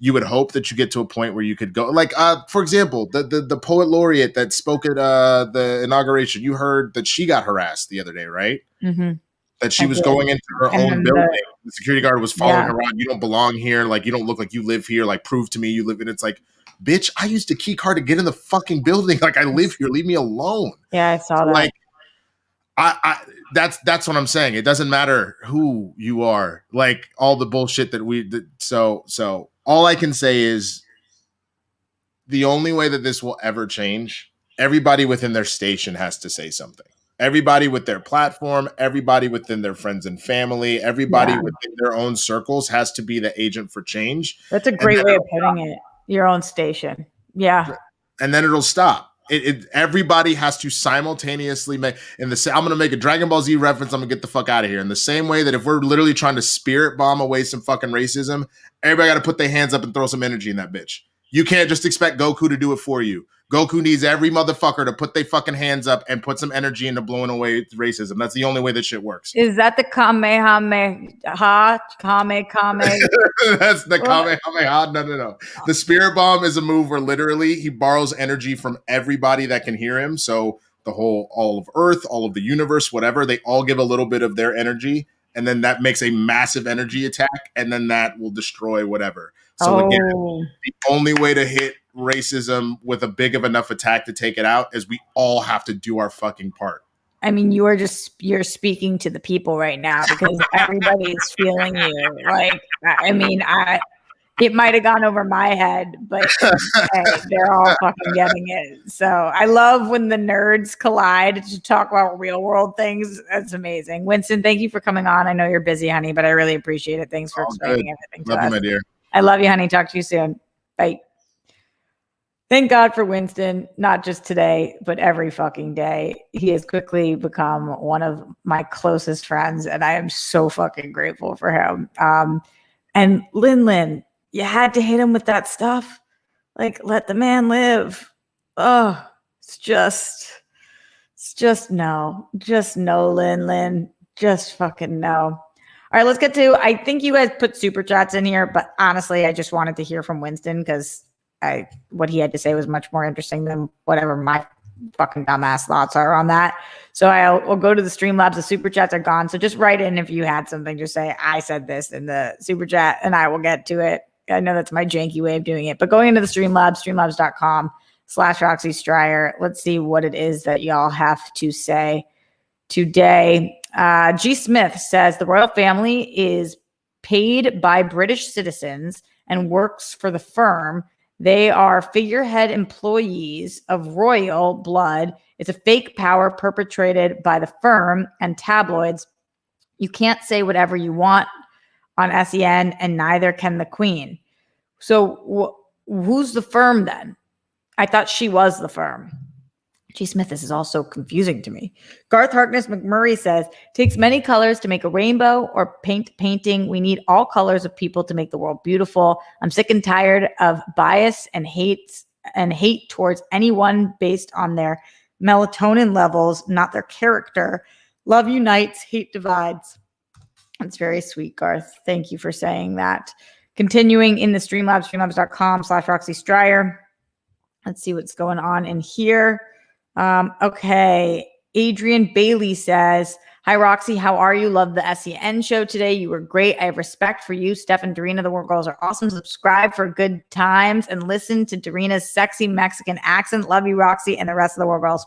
you would hope that you get to a point where you could go, like, for example, the poet laureate that spoke at the inauguration. You heard that she got harassed the other day, right? Mm-hmm. That she was going into her own building. The security guard was following her around. You don't belong here. Like, you don't look like you live here. Like, prove to me you live in. It's like, bitch, I used a key card to get in the fucking building. Like, I live here. Leave me alone. Yeah, I saw that. Like, that's what I'm saying. It doesn't matter who you are. Like, all the bullshit that so all I can say is the only way that this will ever change, everybody within their station has to say something. Everybody with their platform, everybody within their friends and family, everybody within their own circles has to be the agent for change. That's a great way of putting it. Your own station. Yeah. And then it'll stop. Everybody has to simultaneously make, I'm going to make a Dragon Ball Z reference. I'm going to get the fuck out of here. In the same way that if we're literally trying to spirit bomb away some fucking racism, everybody got to put their hands up and throw some energy in that bitch. You can't just expect Goku to do it for you. Goku needs every motherfucker to put their fucking hands up and put some energy into blowing away racism. That's the only way that shit works. Is that the Kamehameha? That's the Kamehameha. No. The spirit bomb is a move where literally he borrows energy from everybody that can hear him. So all of Earth, all of the universe, whatever, they all give a little bit of their energy. And then that makes a massive energy attack. And then that will destroy whatever. So again, the only way to hit racism with a big of enough attack to take it out is we all have to do our fucking part. I mean, you're speaking to the people right now because everybody is feeling you. Like, I mean, it might have gone over my head, but hey, they're all fucking getting it. So I love when the nerds collide to talk about real world things. That's amazing. Winston, thank you for coming on. I know you're busy, honey, but I really appreciate it. Thanks for explaining everything to us. Love you, my dear. I love you, honey. Talk to you soon. Bye. Thank God for Winston, not just today, but every fucking day. He has quickly become one of my closest friends, and I am so fucking grateful for him. And Lin, you had to hit him with that stuff. Like, let the man live. Oh, it's just no. Just no, Lin. Just fucking no. All right, let's get to, I think you guys put super chats in here, but honestly, I just wanted to hear from Winston because what he had to say was much more interesting than whatever my fucking dumbass thoughts are on that. So we'll go to the Streamlabs. The super chats are gone. So just write in if you had something. Just say, I said this in the super chat and I will get to it. I know that's my janky way of doing it, but going into the Streamlabs, streamlabs.com/Roxy Stryer. Let's see what it is that y'all have to say today. G. Smith says the royal family is paid by British citizens and works for the firm. They are figurehead employees of royal blood. It's a fake power perpetrated by the firm and tabloids. You can't say whatever you want on SEN, and neither can the queen. So who's the firm then? I thought she was the firm. G. Smith, this is also confusing to me. Garth Harkness McMurray says, takes many colors to make a rainbow or painting. We need all colors of people to make the world beautiful. I'm sick and tired of bias and hate towards anyone based on their melatonin levels, not their character. Love unites, hate divides. That's very sweet, Garth. Thank you for saying that. Continuing in the Streamlabs, streamlabs.com/Roxy Stryer. Let's see what's going on in here. Okay. Adrian Bailey says, hi, Roxy. How are you? Love the SEN show today. You were great. I have respect for you. Steph and Darina, the War Girls, are awesome. Subscribe for good times and listen to Darina's sexy Mexican accent. Love you, Roxy, and the rest of the War Girls.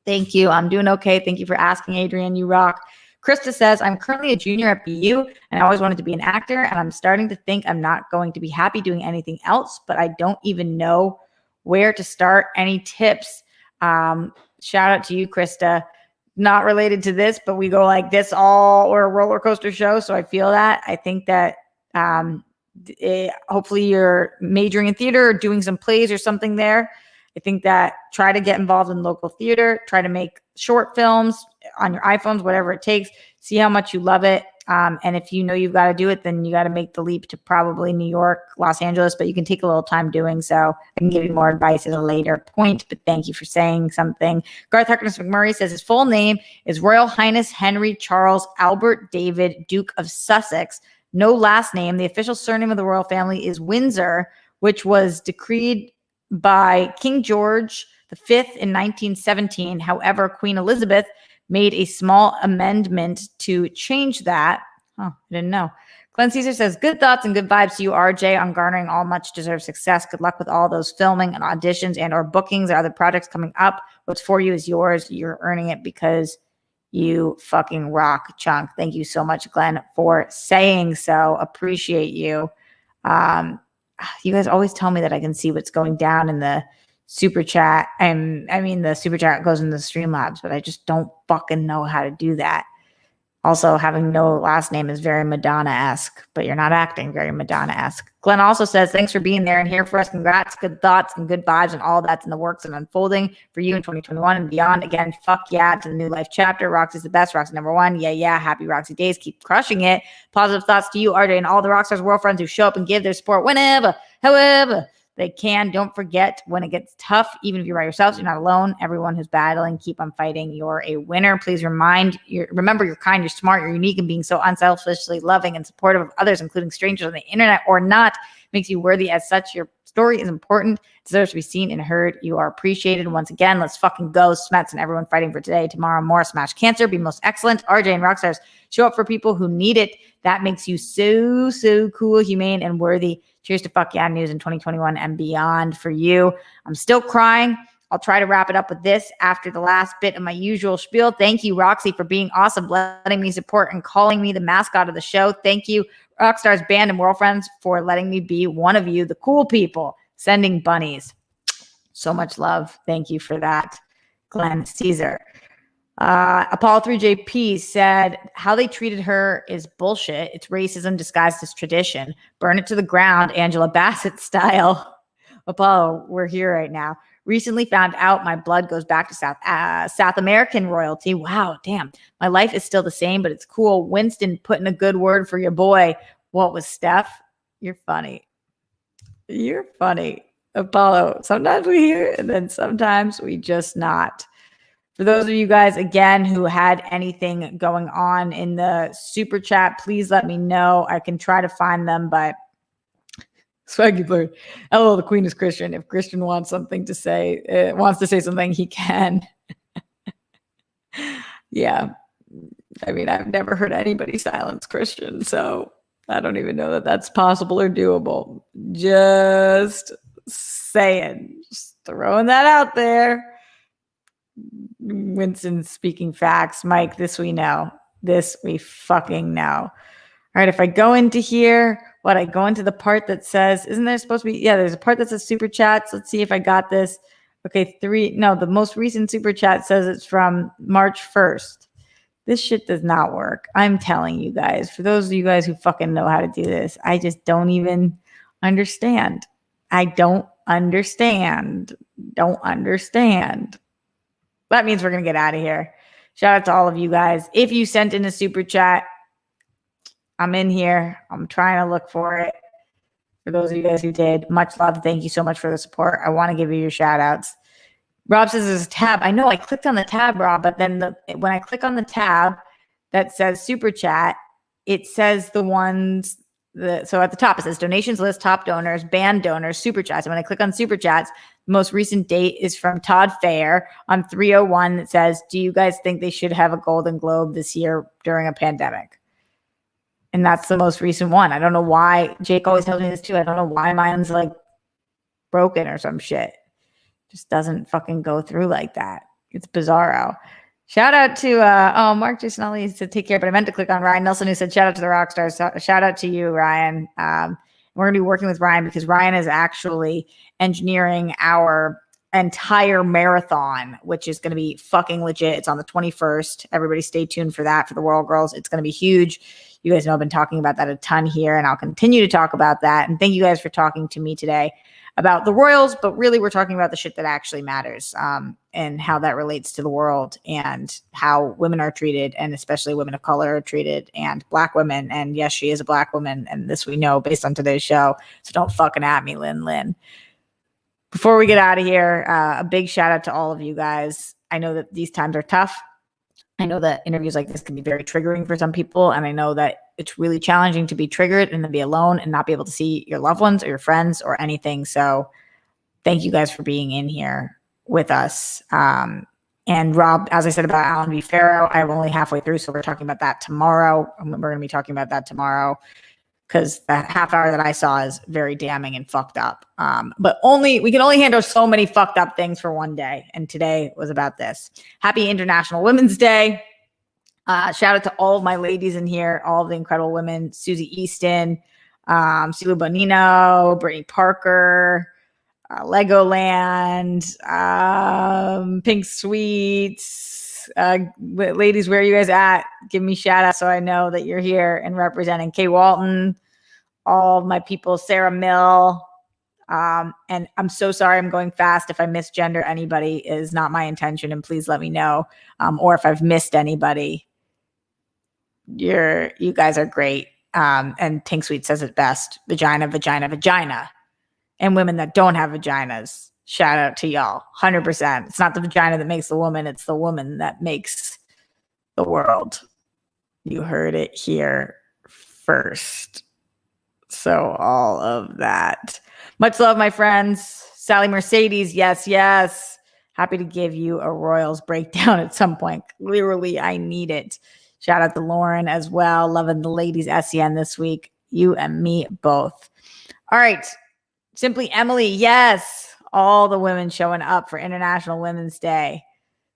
Thank you. I'm doing okay. Thank you for asking, Adrian. You rock. Krista says, I'm currently a junior at BU and I always wanted to be an actor, and I'm starting to think I'm not going to be happy doing anything else, but I don't even know where to start. Any tips? Shout out to you, Krista. Not related to this, but we go like this we're a roller coaster show. So I feel that. I think that hopefully you're majoring in theater or doing some plays or something there. I think that try to get involved in local theater, try to make short films on your iPhones, whatever it takes, see how much you love it. And if you know you've got to do it, then you got to make the leap to probably New York, Los Angeles, but you can take a little time doing so. I can give you more advice at a later point, but thank you for saying something. Garth Harkness McMurray says his full name is Royal Highness Henry Charles Albert David, Duke of Sussex. No last name. The official surname of the royal family is Windsor, which was decreed by King George V in 1917. However, Queen Elizabeth made a small amendment to change that. Oh, I didn't know. Glenn Caesar says, good thoughts and good vibes to you, RJ, on garnering all much deserved success. Good luck with all those filming and auditions and or bookings or other projects coming up. What's for you is yours. You're earning it because you fucking rock, Chunk. Thank you so much, Glenn, for saying so. Appreciate you. You guys always tell me that I can see what's going down in the super chat. And I mean, the super chat goes in the Streamlabs, but I just don't fucking know how to do that. Also, having no last name is very Madonna-esque, but you're not acting very Madonna-esque. Glenn also says, thanks for being there and here for us. Congrats, good thoughts and good vibes and all that's in the works and unfolding for you in 2021 and beyond. Again, fuck yeah to the new life chapter. Roxy's the best. Roxy number one. Yeah. Happy Roxy days. Keep crushing it. Positive thoughts to you, RJ, and all the Rockstars world friends who show up and give their support whenever, however they can. Don't forget, when it gets tough, even if you're by yourself, you're not alone. Everyone who's battling, keep on fighting. You're a winner. Please remember you're kind, you're smart, you're unique, and being so unselfishly loving and supportive of others, including strangers on the internet or not, makes you worthy as such. Your story is important, deserves to be seen and heard. You are appreciated. Once again, let's fucking go, Smets and everyone fighting for today, tomorrow, more. Smash cancer, be most excellent. RJ and Rockstars, show up for people who need it. That makes you so cool, humane, and worthy. Cheers to fuck yeah news in 2021 and beyond for you. I'm still crying. I'll try to wrap it up with this after the last bit of my usual spiel. Thank you, Roxy, for being awesome, letting me support and calling me the mascot of the show. Thank you, Rockstars band and world friends, for letting me be one of you, the cool people, sending bunnies. So much love. Thank you for that, Glenn Caesar. Apollo 3JP said, how they treated her is bullshit. It's racism disguised as tradition. Burn it to the ground, Angela Bassett style. Apollo, we're here right now. Recently found out my blood goes back to South American royalty. Wow, damn. My life is still the same, but it's cool. Winston putting a good word for your boy. What was Steph? You're funny. You're funny. Apollo, sometimes we hear and then sometimes we just not. For those of you guys, again, who had anything going on in the super chat, please let me know. I can try to find them, but Swaggy Bird. LOL, the Queen is Christian. If Christian wants something to say, wants to say something, he can. Yeah. I mean, I've never heard anybody silence Christian, so I don't even know that that's possible or doable. Just saying. Just throwing that out there. Winston speaking facts. Mike, this we know. This we fucking know. All right, if I go into here, What, I go into the part that says, isn't there supposed to be? Yeah, there's a part that says super chats. Let's see if I got this. Okay, the most recent super chat says it's from March 1st. This shit does not work. I'm telling you guys, for those of you guys who fucking know how to do this, I just don't even understand. I don't understand. Don't understand. That means we're going to get out of here. Shout out to all of you guys. If you sent in a super chat, I'm in here. I'm trying to look for it. For those of you guys who did, much love. Thank you so much for the support. I want to give you your shout outs. Rob says there's a tab. I know I clicked on the tab, Rob, but then when I click on the tab that says super chat, it says the ones so at the top it says donations list, top donors, band donors, super chats. And when I click on super chats, the most recent date is from Todd Fair on 301 that says, do you guys think they should have a Golden Globe this year during a pandemic? And that's the most recent one. I don't know why. Jake always tells me this too. I don't know why mine's like broken or some shit. Just doesn't fucking go through like that. It's bizarro. Shout out to Mark Jason Ali said take care, but I meant to click on Ryan Nelson who said shout out to the rock stars. Shout out to you, Ryan. We're gonna be working with Ryan because Ryan is actually engineering our entire marathon, which is gonna be fucking legit. It's on the 21st. Everybody stay tuned for that for the World Girls. It's gonna be huge. You guys know I've been talking about that a ton here, and I'll continue to talk about that. And thank you guys for talking to me today about the royals, but really we're talking about the shit that actually matters, and how that relates to the world and how women are treated, and especially women of color are treated, and black women. And yes, she is a black woman, and this we know based on today's show. So don't fucking at me, Lynn. Before we get out of here, a big shout out to all of you guys. I know that these times are tough. I know that interviews like this can be very triggering for some people, and I know that it's really challenging to be triggered and then be alone and not be able to see your loved ones or your friends or anything. So thank you guys for being in here with us. And Rob, as I said about Alan V. Farrow, I'm only halfway through, so we're talking about that tomorrow. We're going to be talking about that tomorrow because that half hour that I saw is very damning and fucked up. But we can only handle so many fucked up things for one day, and today was about this. Happy International Women's Day. Shout out to all of my ladies in here, all of the incredible women, Susie Easton, Sulu Bonino, Brittany Parker, Legoland, Pink Sweets. Ladies, where are you guys at? Give me shout out so I know that you're here and representing. Kay Walton, all of my people, Sarah Mill. And I'm so sorry I'm going fast. If I misgender anybody, is not my intention, and please let me know. Or if I've missed anybody, you guys are great. And Pink Sweet says it best: vagina, vagina, vagina. And women that don't have vaginas, shout out to y'all. 100%. It's not the vagina that makes the woman, it's the woman that makes the world. You heard it here first. So all of that. Much love, my friends. Sally Mercedes, yes. Happy to give you a Royals breakdown at some point. Literally, I need it. Shout out to Lauren as well. Loving the ladies SEN this week. You and me both. All right. Simply Emily, yes. All the women showing up for International Women's Day.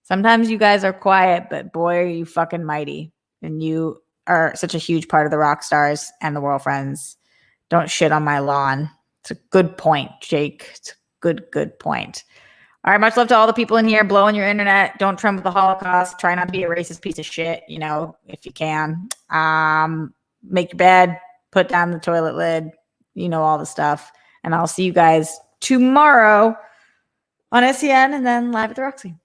Sometimes you guys are quiet, but boy, are you fucking mighty. And you are such a huge part of the rock stars and the World Friends. Don't shit on my lawn. It's a good point, Jake. It's a good point. All right, much love to all the people in here blowing your internet. Don't trend with the Holocaust. Try not to be a racist piece of shit, if you can. Make your bed, put down the toilet lid, all the stuff. And I'll see you guys tomorrow on SEN and then live at the Roxy.